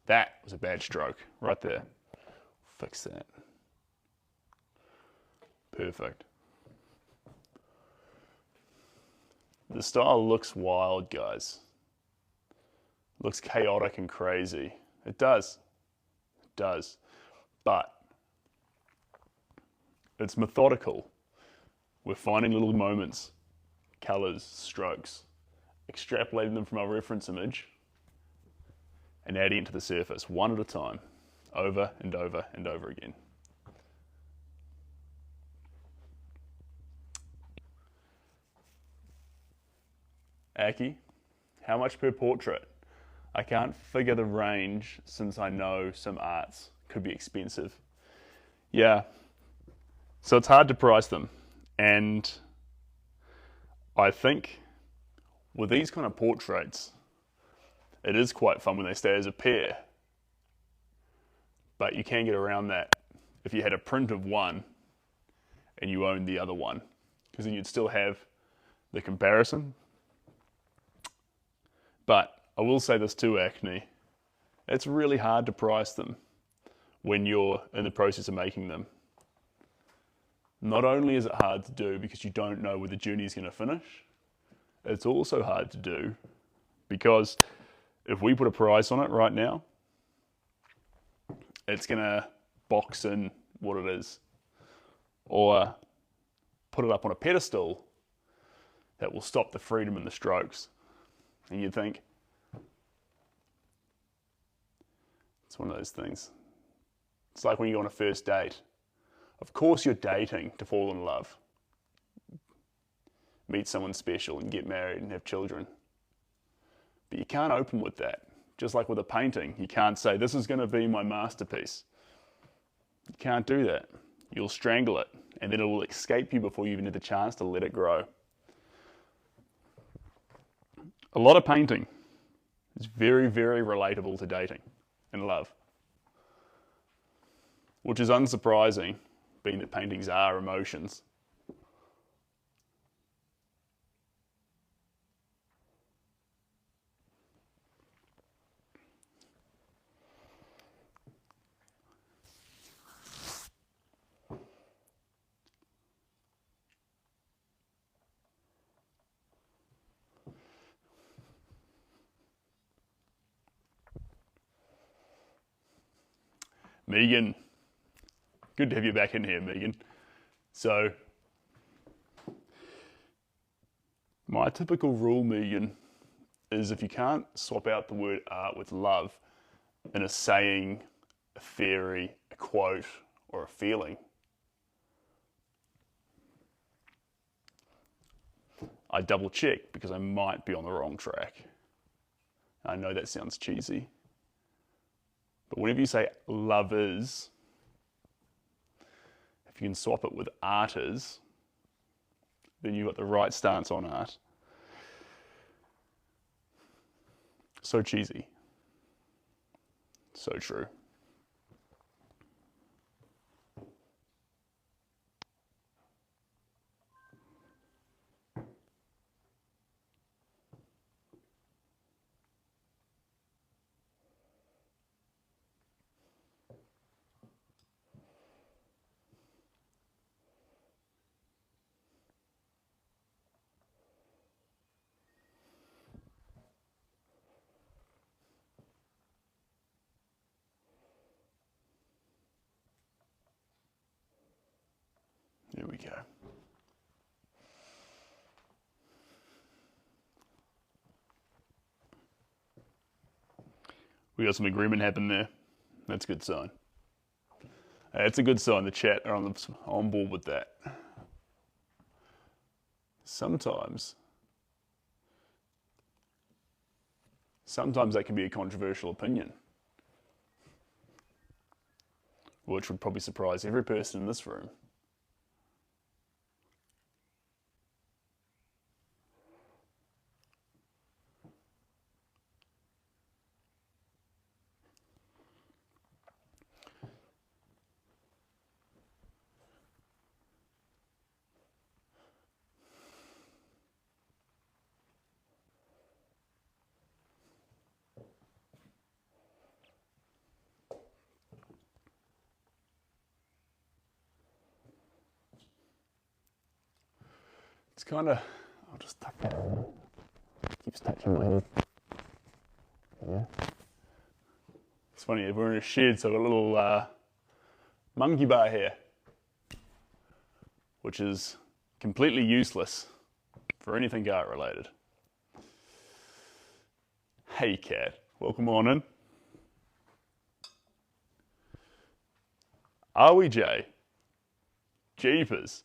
That was a bad stroke right there. Fix that. Perfect. The style looks wild, guys. Looks chaotic and crazy. It does. It does. But it's methodical. We're finding little moments, colors, strokes, extrapolating them from our reference image, and adding it to the surface one at a time, over and over and over again. Aki, how much per portrait? I can't figure the range since I know some arts could be expensive. Yeah, so it's hard to price them. And I think with these kind of portraits, it is quite fun when they stay as a pair. But you can get around that if you had a print of one and you owned the other one, because then you'd still have the comparison. But I will say this too, Acne, it's really hard to price them when you're in the process of making them. Not only is it hard to do because you don't know where the journey is going to finish, it's also hard to do because if we put a price on it right now, it's going to box in what it is, or put it up on a pedestal that will stop the freedom in the strokes. And you'd think, it's one of those things. It's like when you go on a first date. Of course you're dating to fall in love, meet someone special and get married and have children. But you can't open with that. Just like with a painting, you can't say, this is going to be my masterpiece. You can't do that. You'll strangle it, and then it will escape you before you even had the chance to let it grow. A lot of painting is very, very relatable to dating and love, which is unsurprising, being that paintings are emotions. Megan, good to have you back in here, Megan. So, my typical rule, Megan, is if you can't swap out the word art with love in a saying, a theory, a quote, or a feeling, I double check because I might be on the wrong track. I know that sounds cheesy. But whenever you say love is, if you can swap it with art is, then you've got the right stance on art. So cheesy. So true. There we go. We got some agreement happen there. That's a good sign. It's a good sign the chat are on board with that. Sometimes that can be a controversial opinion. which would probably surprise every person in this room. It's kind of, I'll just tuck that in. Keeps touching my head. Yeah. It's funny, we're in a shed, so I've got a little monkey bar here, which is completely useless for anything art related. Hey cat, welcome on in. Are we, Jay? Jeepers.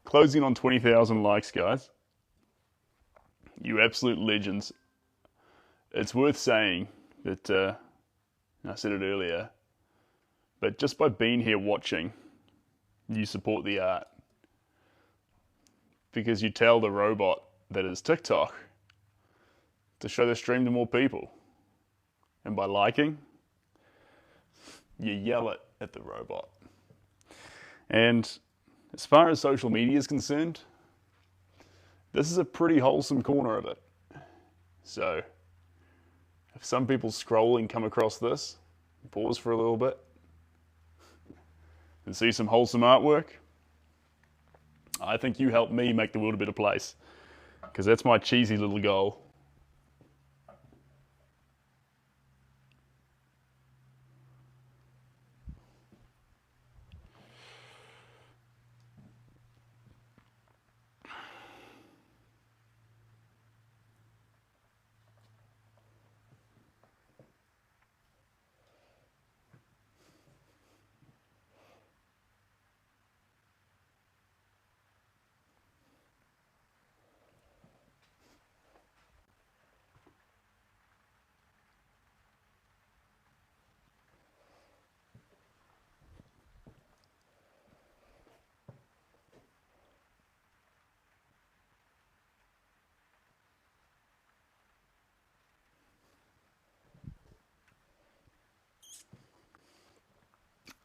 Closing on 20,000 likes, guys. You absolute legends. It's worth saying that, I said it earlier, but just by being here watching, you support the art. Because you tell the robot that is TikTok to show the stream to more people. And by liking, you yell it at the robot. And as far as social media is concerned, this is a pretty wholesome corner of it. So, if some people scrolling come across this, pause for a little bit, and see some wholesome artwork, I think you help me make the world a better place. Because that's my cheesy little goal.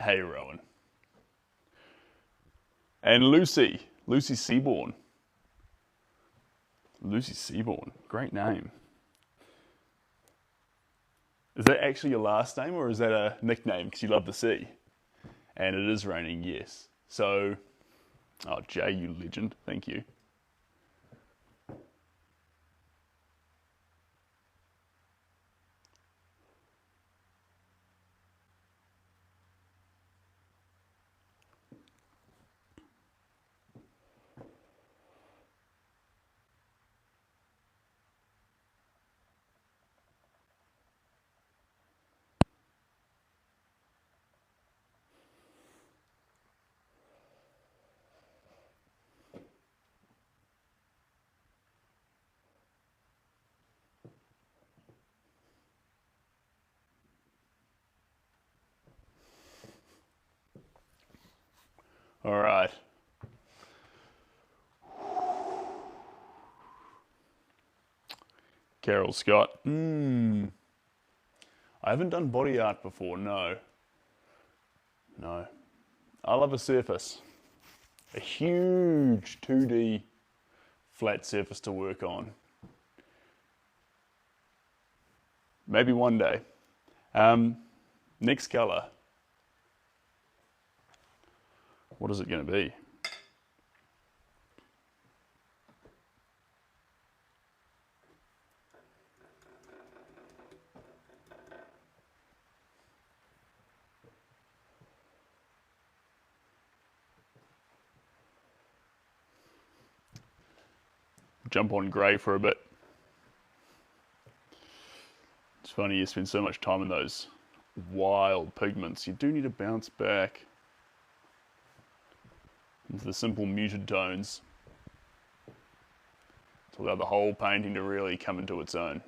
Hey, Rowan. And Lucy Seaborn. Lucy Seaborn, great name. Is that actually your last name or is that a nickname because you love the sea? And it is raining, yes. So, oh, Jay, you legend, thank you. All right. Carol Scott. I haven't done body art before, no. No. I love a surface. A huge 2D flat surface to work on. Maybe one day. Next color. What is it going to be? Jump on grey for a bit. It's funny, you spend so much time in those wild pigments. You do need to bounce back into the simple muted tones to allow the whole painting to really come into its own.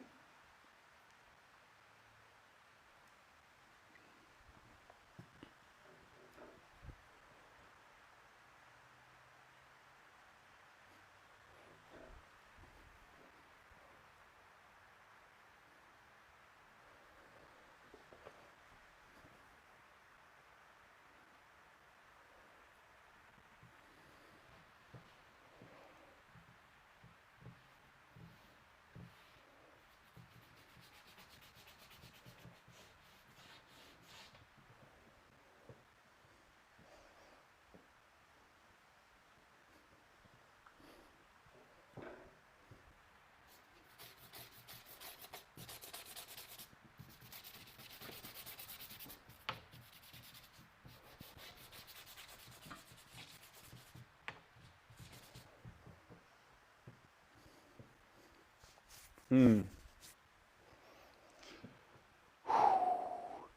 Hey,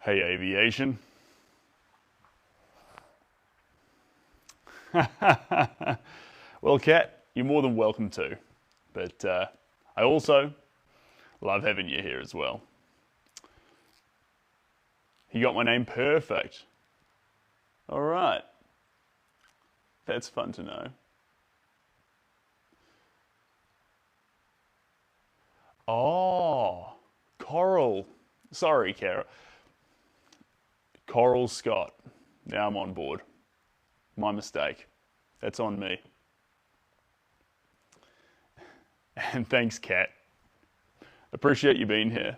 aviation. Well, Kat, you're more than welcome to. But I also love having you here as well. You got my name perfect. All right. That's fun to know. Oh, Coral. Sorry, Carol. Coral Scott. Now I'm on board. My mistake. That's on me. And thanks, Kat. Appreciate you being here.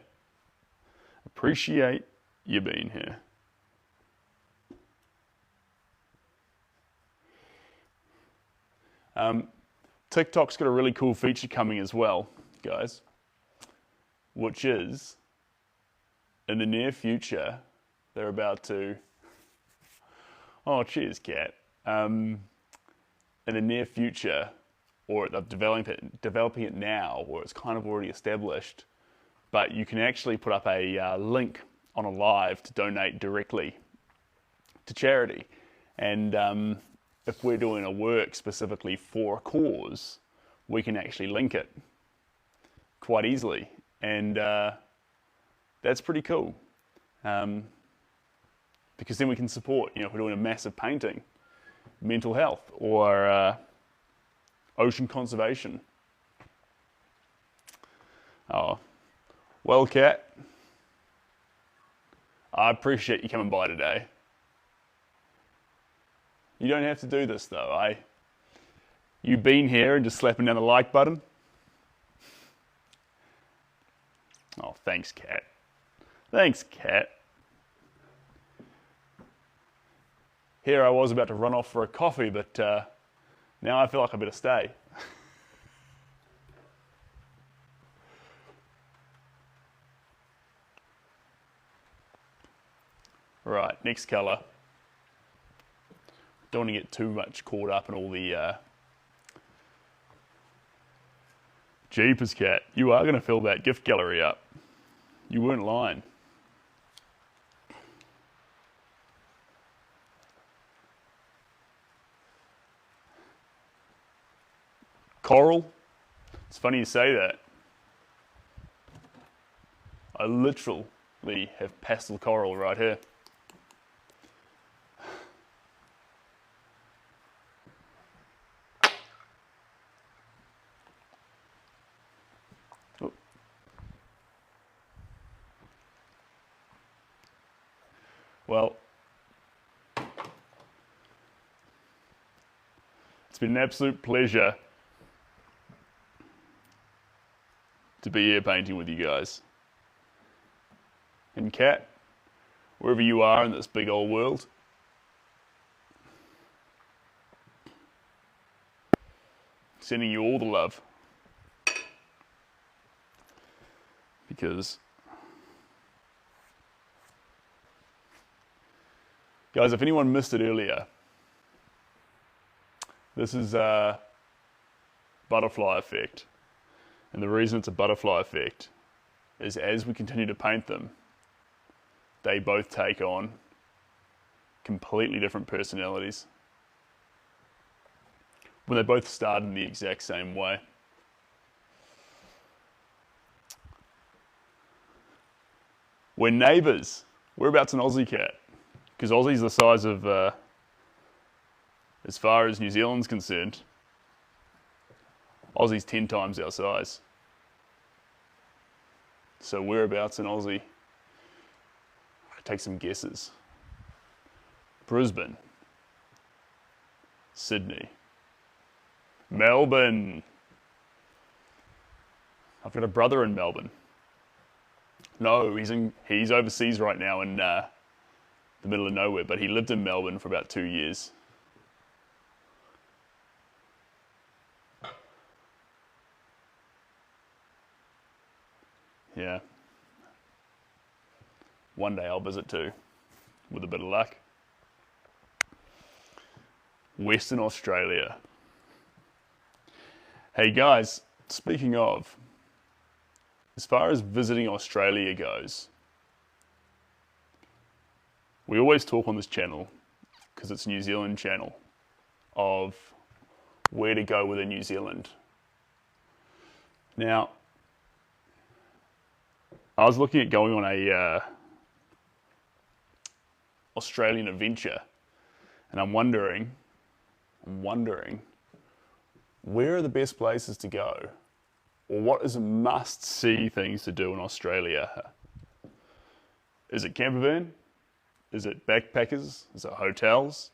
Appreciate you being here. TikTok's got a really cool feature coming as well, guys, which is in the near future, they're about to. Oh, cheers, Kat. In the near future, or they're developing it now, or it's kind of already established, but you can actually put up a link on a live to donate directly to charity. And if we're doing a work specifically for a cause, we can actually link it quite easily. And that's pretty cool. Because then we can support, if we're doing a massive painting, mental health, or ocean conservation. Oh, well, Kat, I appreciate you coming by today. You don't have to do this though. You being here and just slapping down the like button. Oh, thanks, Kat. Thanks, Kat. Here I was about to run off for a coffee, but now I feel like I better stay. Right, next colour. Don't want to get too much caught up in all the Jeepers, Cat. You are going to fill that gift gallery up. You weren't lying. Coral? It's funny you say that. I literally have pastel coral right here. Well, it's been an absolute pleasure to be here painting with you guys. And Kat, wherever you are in this big old world, sending you all the love. Because, guys, if anyone missed it earlier, this is a butterfly effect. And the reason it's a butterfly effect is as we continue to paint them, they both take on completely different personalities. When they both start in the exact same way. We're neighbours. Whereabouts in Aussie, Cat? Because Aussie's the size of, as far as New Zealand's concerned, Aussie's 10 times our size. So whereabouts in Aussie? I'll take some guesses. Brisbane. Sydney. Melbourne. I've got a brother in Melbourne. No, he's overseas right now in the middle of nowhere, but he lived in Melbourne for about 2 years. Yeah. One day I'll visit too, with a bit of luck. Western Australia. Hey guys, speaking of, as far as visiting Australia goes, we always talk on this channel, because it's a New Zealand channel, of where to go within New Zealand. Now, I was looking at going on a Australian adventure, and I'm wondering, where are the best places to go? Or what is a must-see things to do in Australia? Is it camper van? Is it backpackers? Is it hotels?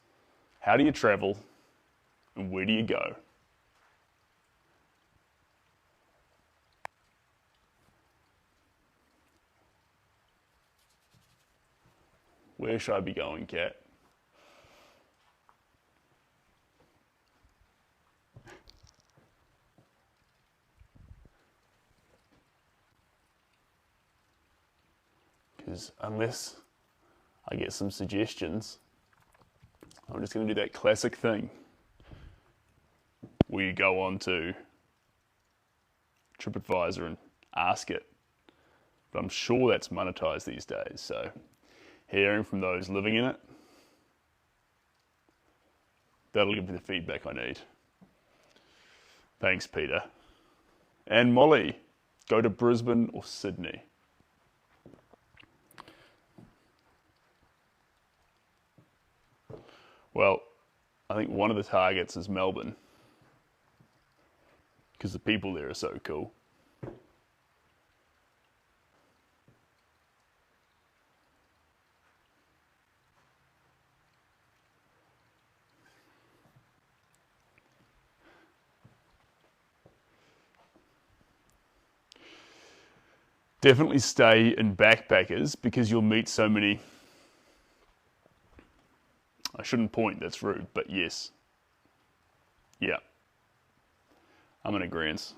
How do you travel? And where do you go? Where should I be going, Kat? Because unless I get some suggestions, I'm just going to do that classic thing where you go on to TripAdvisor and ask it. But I'm sure that's monetized these days, so hearing from those living in it, that'll give me the feedback I need. Thanks, Peter. And Molly, go to Brisbane or Sydney? Well, I think one of the targets is Melbourne, because the people there are so cool. Definitely stay in backpackers, because you'll meet so many. I shouldn't point, that's rude, but yes. Yeah. I'm in agreement.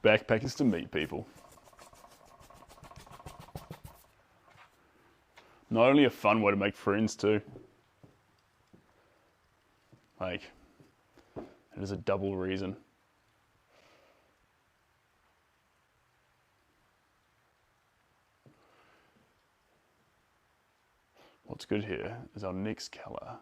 Backpackers to meet people. Not only a fun way to make friends too. Like, it is a double reason. What's good here is our next color.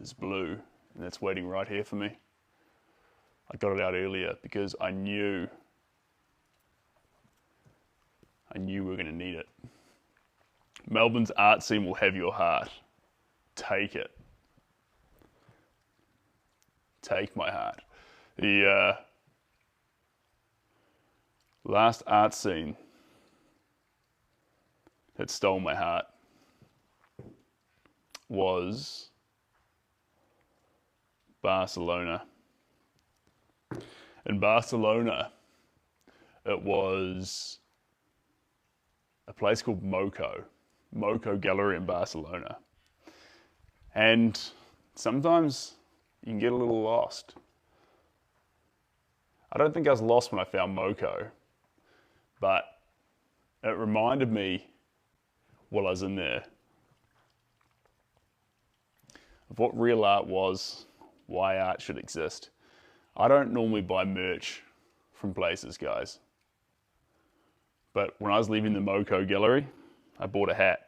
Is blue, and that's waiting right here for me. I got it out earlier because I knew we were going to need it. Melbourne's art scene will have your heart. Take it. Take my heart. The last art scene that stole my heart was Barcelona. In Barcelona, it was a place called Moco Gallery in Barcelona. And sometimes you can get a little lost. I don't think I was lost when I found Moco, but it reminded me while I was in there of what real art was, why art should exist. I don't normally buy merch from places, guys. But when I was leaving the Moco Gallery, I bought a hat.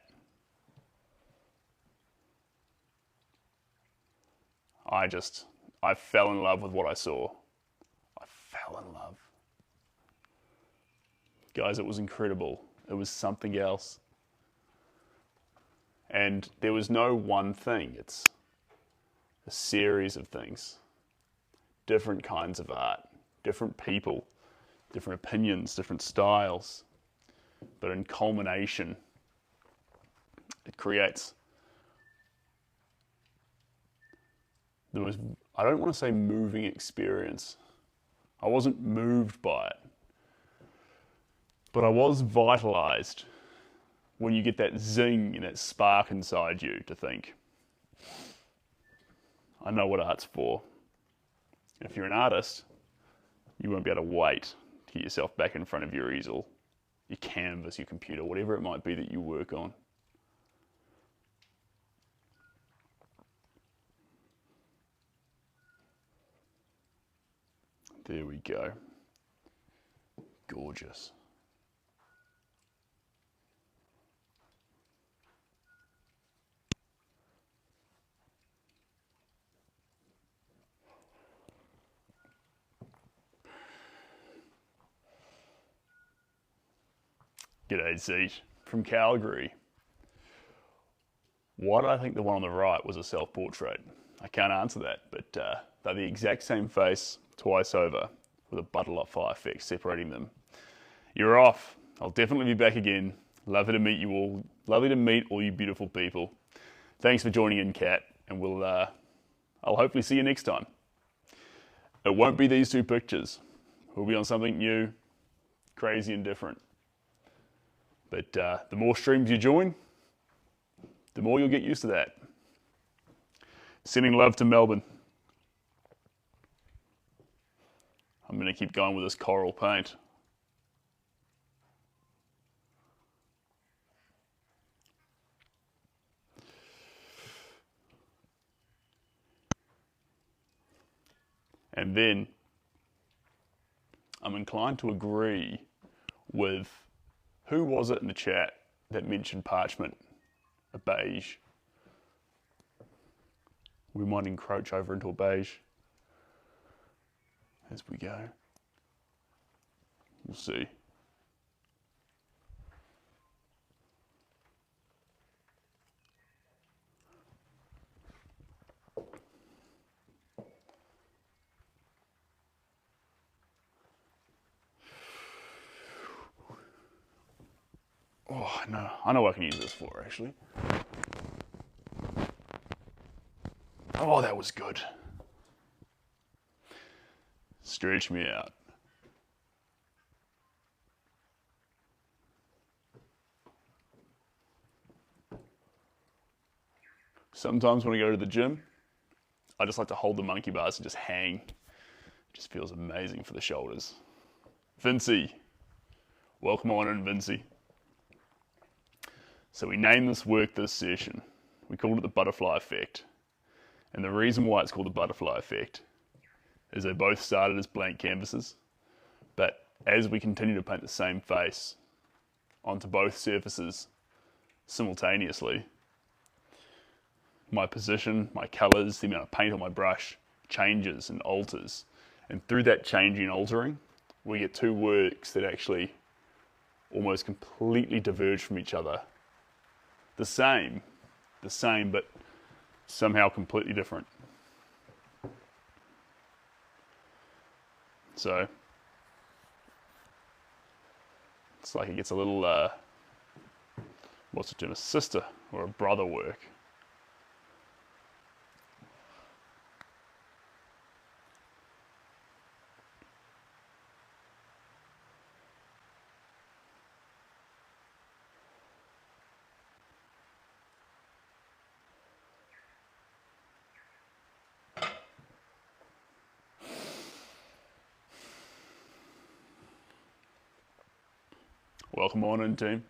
I fell in love with what I saw. I fell in love. Guys, it was incredible. It was something else. And there was no one thing. It's a series of things. Different kinds of art, different people, different opinions, different styles. But in culmination, it creates, I don't want to say moving experience. I wasn't moved by it. But I was vitalized when you get that zing and that spark inside you to think, I know what art's for. If you're an artist, you won't be able to wait to get yourself back in front of your easel, your canvas, your computer, whatever it might be that you work on. There we go. Gorgeous. G'day, Zeet from Calgary. Why did I think the one on the right was a self-portrait? I can't answer that, but they're the exact same face twice over with a butterfly effect separating them. You're off. I'll definitely be back again. Lovely to meet you all. Lovely to meet all you beautiful people. Thanks for joining in, Kat, and I'll hopefully see you next time. It won't be these two pictures. We'll be on something new, crazy and different. But the more streams you join, the more you'll get used to that. Sending love to Melbourne. I'm going to keep going with this coral paint. And then I'm inclined to agree with, who was it in the chat that mentioned parchment, a beige? We might encroach over into a beige as we go. We'll see. Oh, no, I know what I can use this for, actually. Oh, that was good. Stretch me out. Sometimes when I go to the gym, I just like to hold the monkey bars and just hang. It just feels amazing for the shoulders. Vincy. Welcome on in, Vincy. So we named this work this session. We called it the butterfly effect. And the reason why it's called the butterfly effect is they both started as blank canvases, but as we continue to paint the same face onto both surfaces simultaneously, my position, my colours, the amount of paint on my brush changes and alters. And through that changing and altering, we get two works that actually almost completely diverge from each other. The same, but somehow completely different. So it's like it gets a little, what's the term, a sister or a brother work. Welcome on in, team.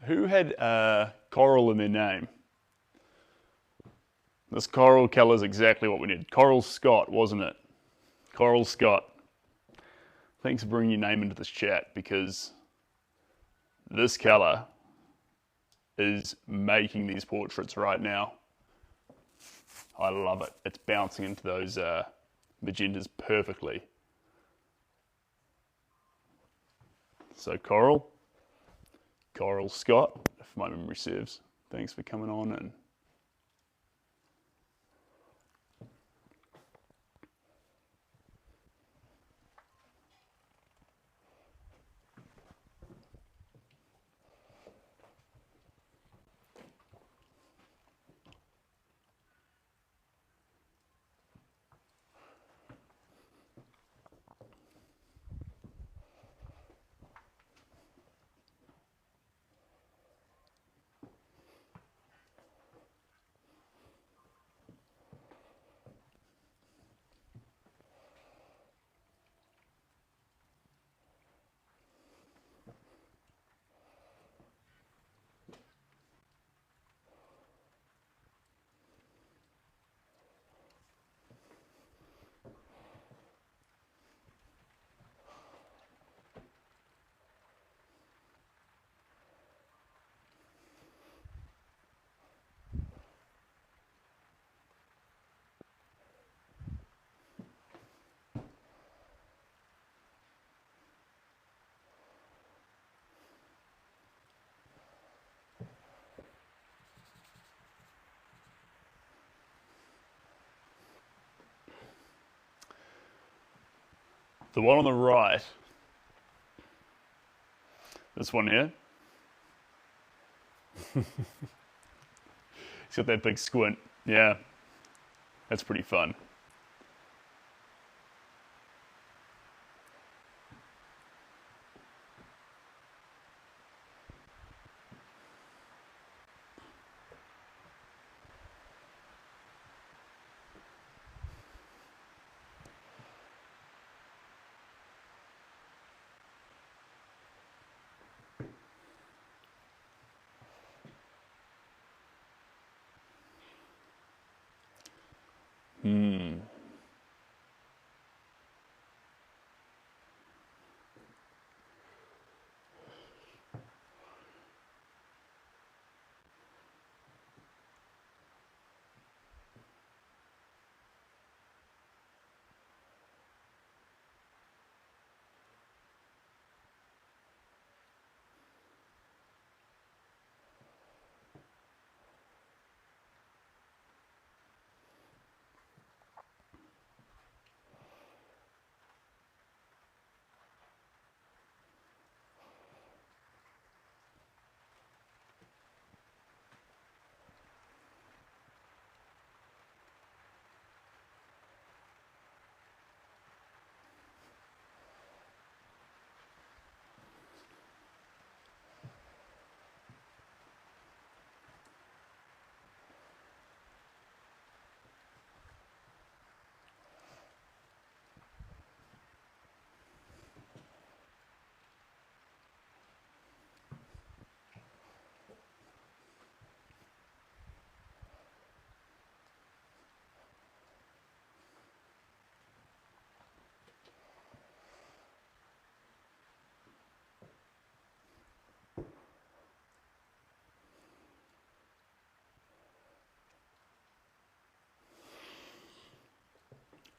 Who had coral in their name? This coral colour is exactly what we need. Coral Scott, wasn't it? Coral Scott. Thanks for bringing your name into this chat, because this colour is making these portraits right now. I love it. It's bouncing into those magentas perfectly. So Coral Scott, if my memory serves. Thanks for coming on in. The one on the right, this one here, he's got that big squint. Yeah, that's pretty fun.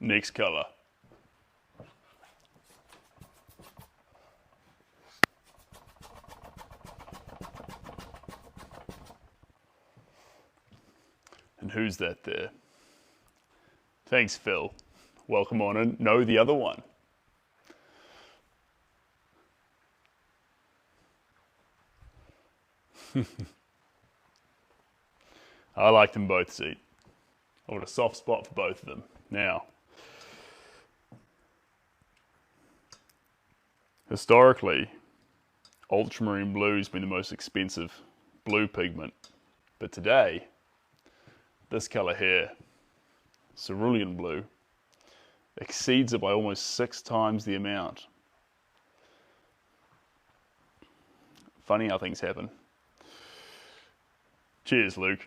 Next color. And who's that there? Thanks, Phil. Welcome on and know the other one. I like them both, see. I've got a soft spot for both of them. Now, historically, ultramarine blue's been the most expensive blue pigment. But today, this color here, cerulean blue, exceeds it by almost 6 times the amount. Funny how things happen. Cheers, Luke.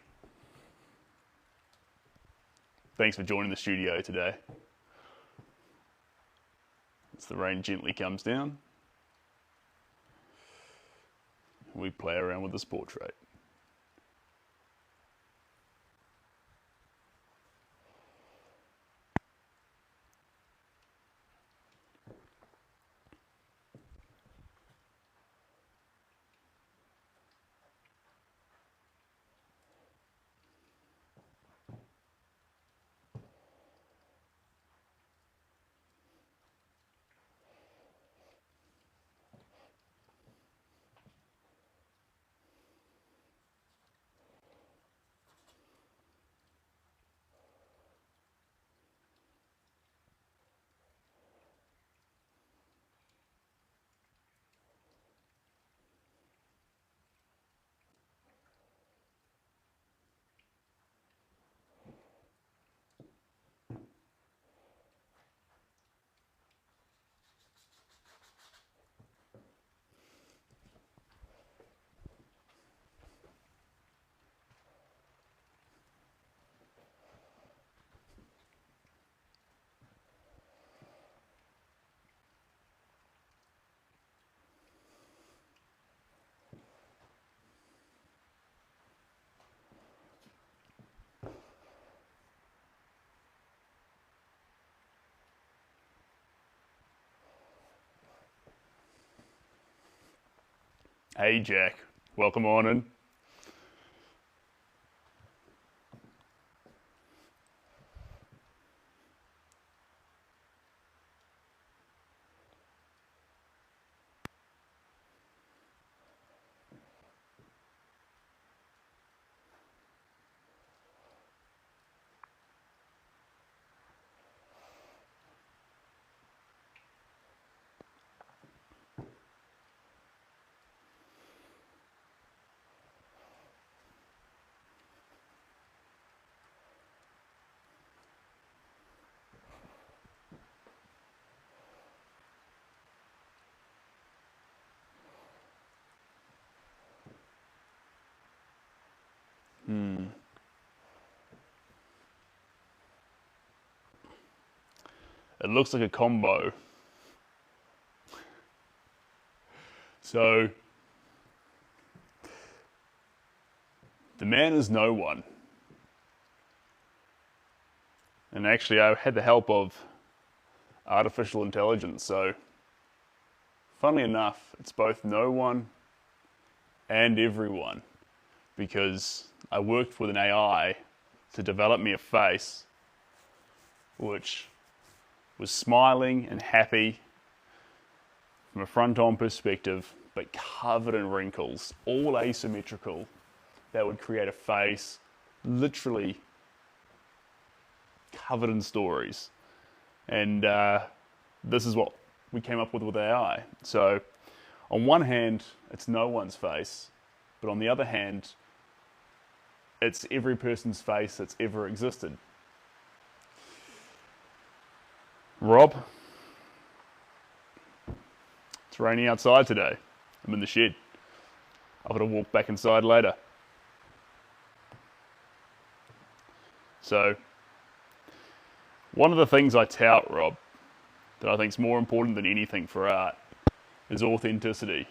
Thanks for joining the studio today. As the rain gently comes down, we play around with this portrait. Hey Jack, welcome on in. It looks like a combo. So, the man is no one. And actually, I had the help of artificial intelligence. So, funnily enough, it's both no one and everyone. Because I worked with an AI to develop me a face which was smiling and happy from a front-on perspective, but covered in wrinkles, all asymmetrical, that would create a face literally covered in stories. And this is what we came up with AI. So on one hand, it's no one's face, but on the other hand, it's every person's face that's ever existed. Rob, it's raining outside today. I'm in the shed. I've got to walk back inside later. So, one of the things I tout, Rob, that I think is more important than anything for art is authenticity.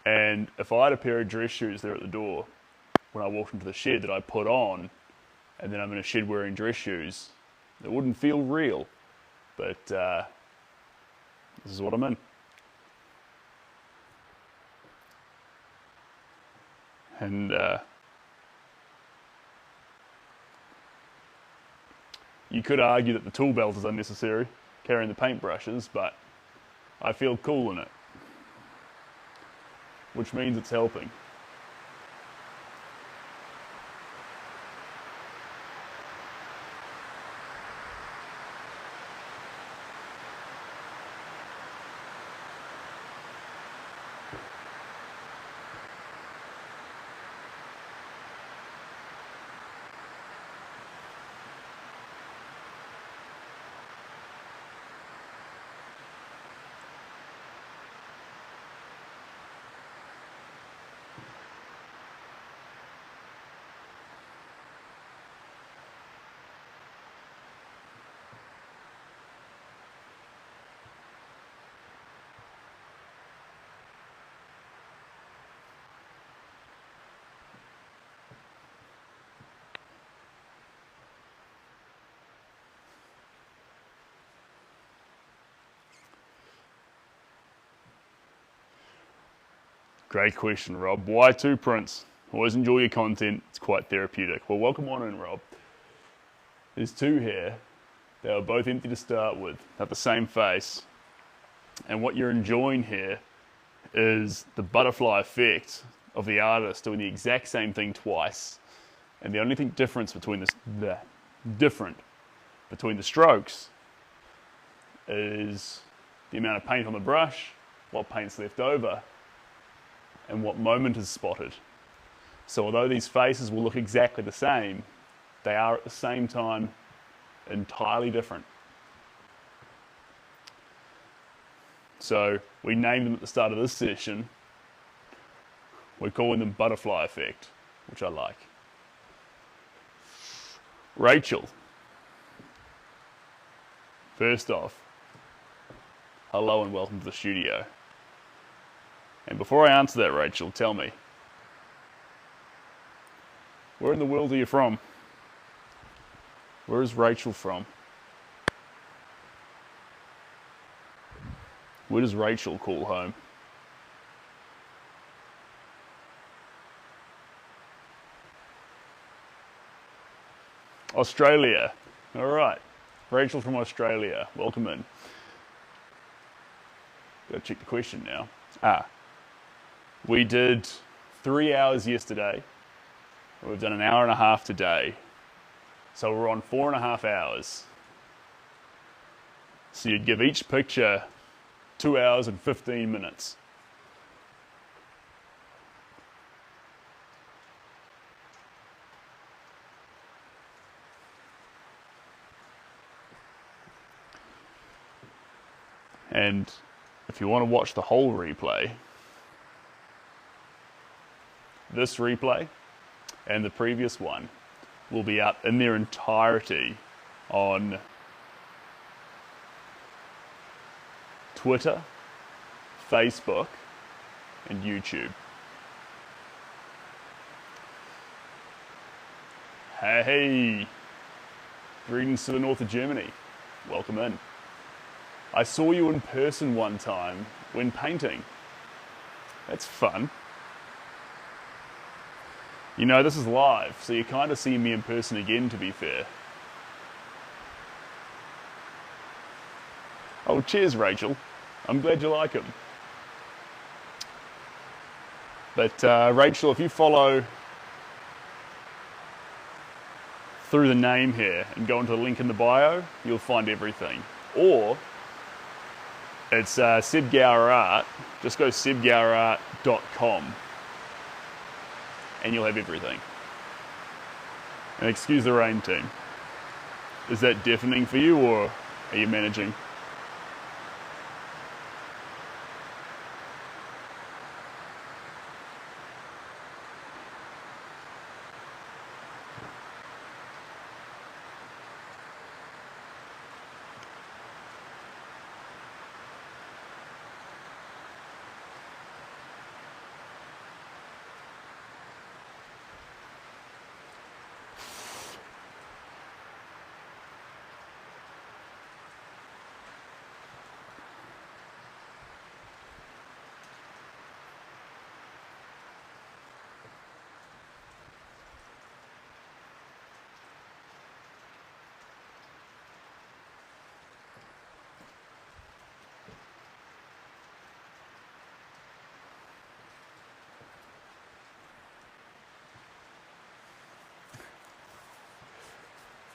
And if I had a pair of dress shoes there at the door when I walked into the shed that I put on, and then I'm in a shed wearing dress shoes, it wouldn't feel real. But this is what I'm in. And you could argue that the tool belt is unnecessary, carrying the paintbrushes, but I feel cool in it, which means it's helping. Great question, Rob. Why two prints? Always enjoy your content. It's quite therapeutic. Well, welcome on in, Rob. There's two here. They are both empty to start with. They have the same face. And what you're enjoying here is the butterfly effect of the artist doing the exact same thing twice. And the only thing different between the strokes is the amount of paint on the brush, what paint's left over, and what moment is spotted. So although these faces will look exactly the same, they are at the same time entirely different. So we named them at the start of this session. We're calling them butterfly effect, which I like. Rachel, first off, hello and welcome to the studio. And before I answer that, Rachel, tell me, where in the world are you from? Where is Rachel from? Where does Rachel call home? Australia. All right. Rachel from Australia. Welcome in. Got to check the question now. We did 3 hours yesterday. We've done an hour and a half today. So we're on 4.5 hours. So you'd give each picture 2 hours and 15 minutes. And if you want to watch the whole replay, this replay and the previous one will be up in their entirety on Twitter, Facebook, and YouTube. Hey, greetings to the north of Germany. Welcome in. I saw you in person one time when painting. That's fun. You know, this is live, so you're kind of seeing me in person again, to be fair. Oh, cheers, Rachel. I'm glad you like them. But Rachel, if you follow through the name here and go into the link in the bio, you'll find everything. Or it's Seb Gower Art. Just go sebgowerart.com and you'll have everything. And excuse the rain, team. Is that deafening for you, or are you managing?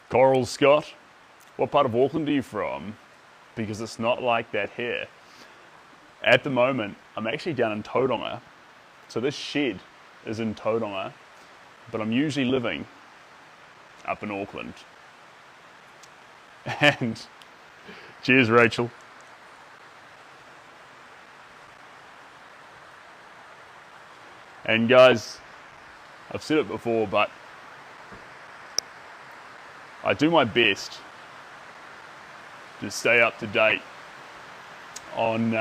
Coral Scott, what part of Auckland are you from? Because it's not like that here. At the moment, I'm actually down in Tauranga. So this shed is in Tauranga, but I'm usually living up in Auckland. And cheers, Rachel. And guys, I've said it before, but I do my best to stay up to date on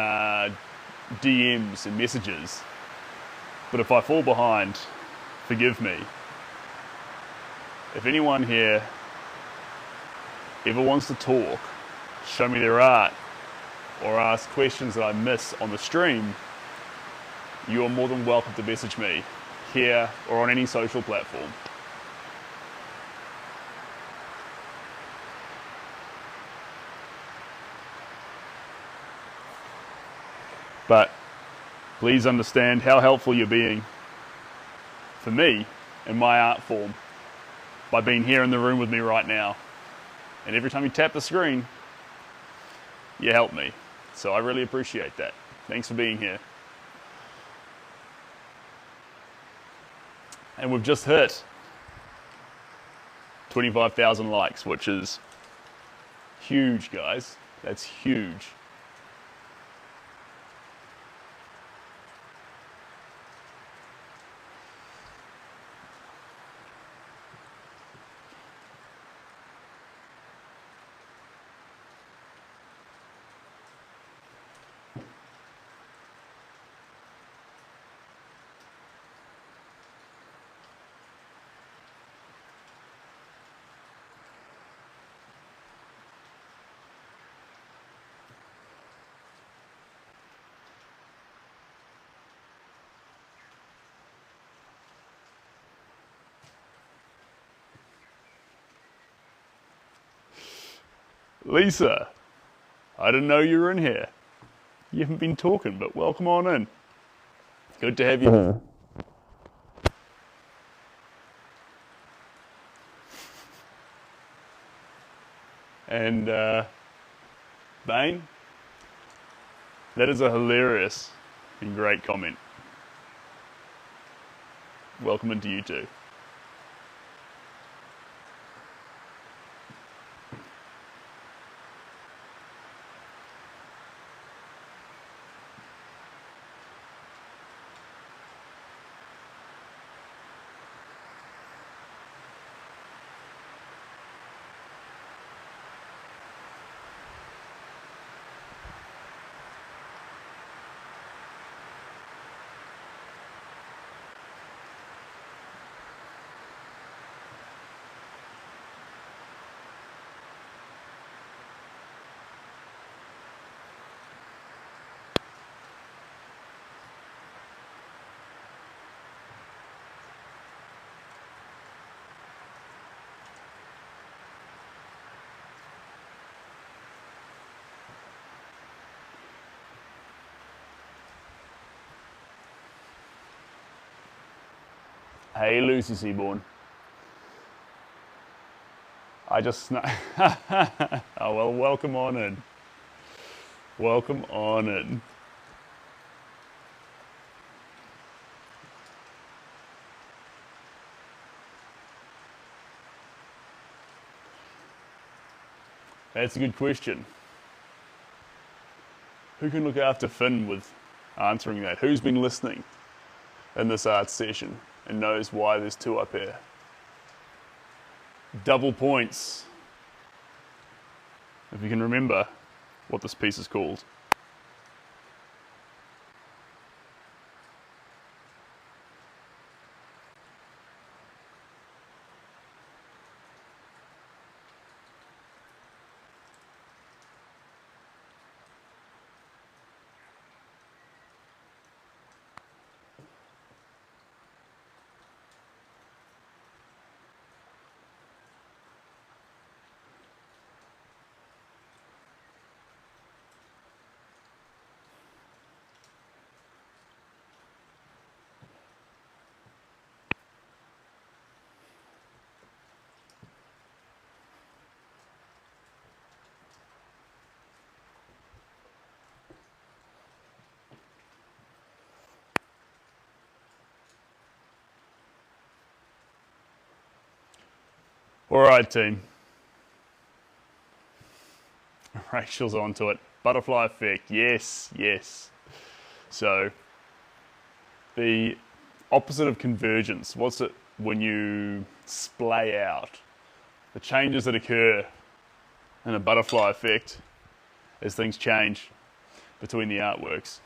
DMs and messages. But if I fall behind, forgive me. If anyone here ever wants to talk, show me their art, or ask questions that I miss on the stream, you are more than welcome to message me here or on any social platform. But please understand how helpful you're being for me and my art form by being here in the room with me right now. And every time you tap the screen, you help me. So I really appreciate that. Thanks for being here. And we've just hit 25,000 likes, which is huge, guys. That's huge. Lisa, I didn't know you were in here. You haven't been talking, but welcome on in. Good to have you here. And Bane, that is a hilarious and great comment. Welcome into you too. Hey, Lucy Seaborn. I just snuck. Oh, well, welcome on in. Welcome on in. That's a good question. Who can look after Finn with answering that? Who's been listening in this art session and knows why there's two up here? Double points. If you can remember what this piece is called. All right, team. Rachel's onto it. Butterfly effect. Yes, yes. So, the opposite of convergence. What's it when you splay out? The changes that occur in a butterfly effect as things change between the artworks.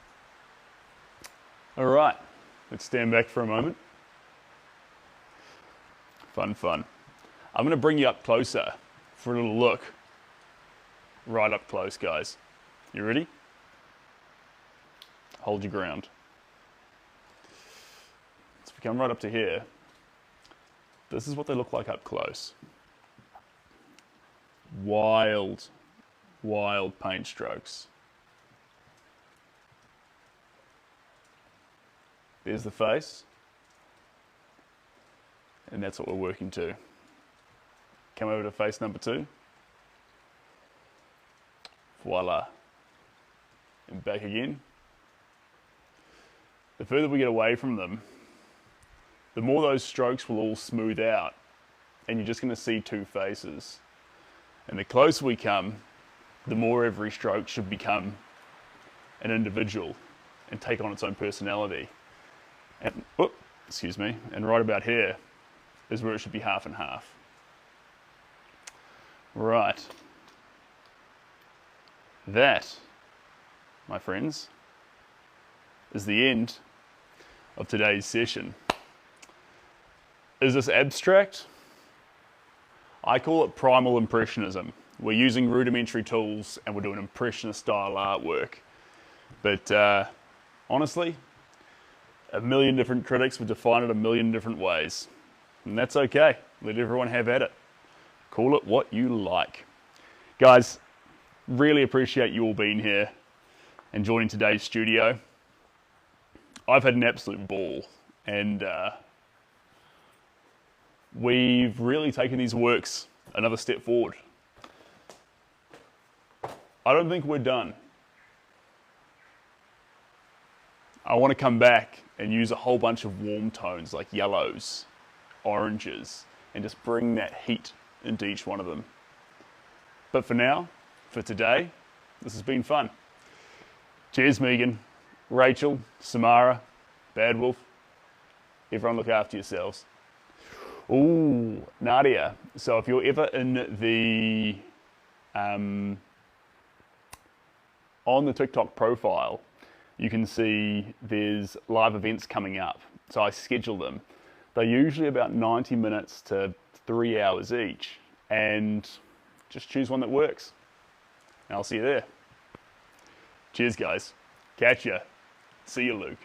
All right, let's stand back for a moment. Fun, fun. I'm going to bring you up closer for a little look. Right up close, guys. You ready? Hold your ground. So if we come right up to here, this is what they look like up close. Wild, wild paint strokes. There's the face. And that's what we're working to. Come over to face number 2. Voila. And back again. The further we get away from them, the more those strokes will all smooth out. And you're just going to see two faces. And the closer we come, the more every stroke should become an individual and take on its own personality. And, excuse me, and right about here is where it should be half and half. Right. That, my friends, is the end of today's session. Is this abstract? I call it primal impressionism. We're using rudimentary tools and we're doing impressionist style artwork. But honestly, a million different critics would define it a million different ways. And that's okay. Let everyone have at it. Call it what you like. Guys, really appreciate you all being here and joining today's studio. I've had an absolute ball, and we've really taken these works another step forward. I don't think we're done. I want to come back and use a whole bunch of warm tones like yellows, oranges, and just bring that heat into each one of them. But for now, for today, this has been fun. Cheers, Megan, Rachel, Samara, Bad Wolf. Everyone look after yourselves. Ooh, Nadia. So if you're ever in the, on the TikTok profile, you can see there's live events coming up. So I schedule them. They're usually about 90 minutes to 3 hours each, and just choose one that works. And I'll see you there. Cheers, guys. Catch ya. See you, Luke.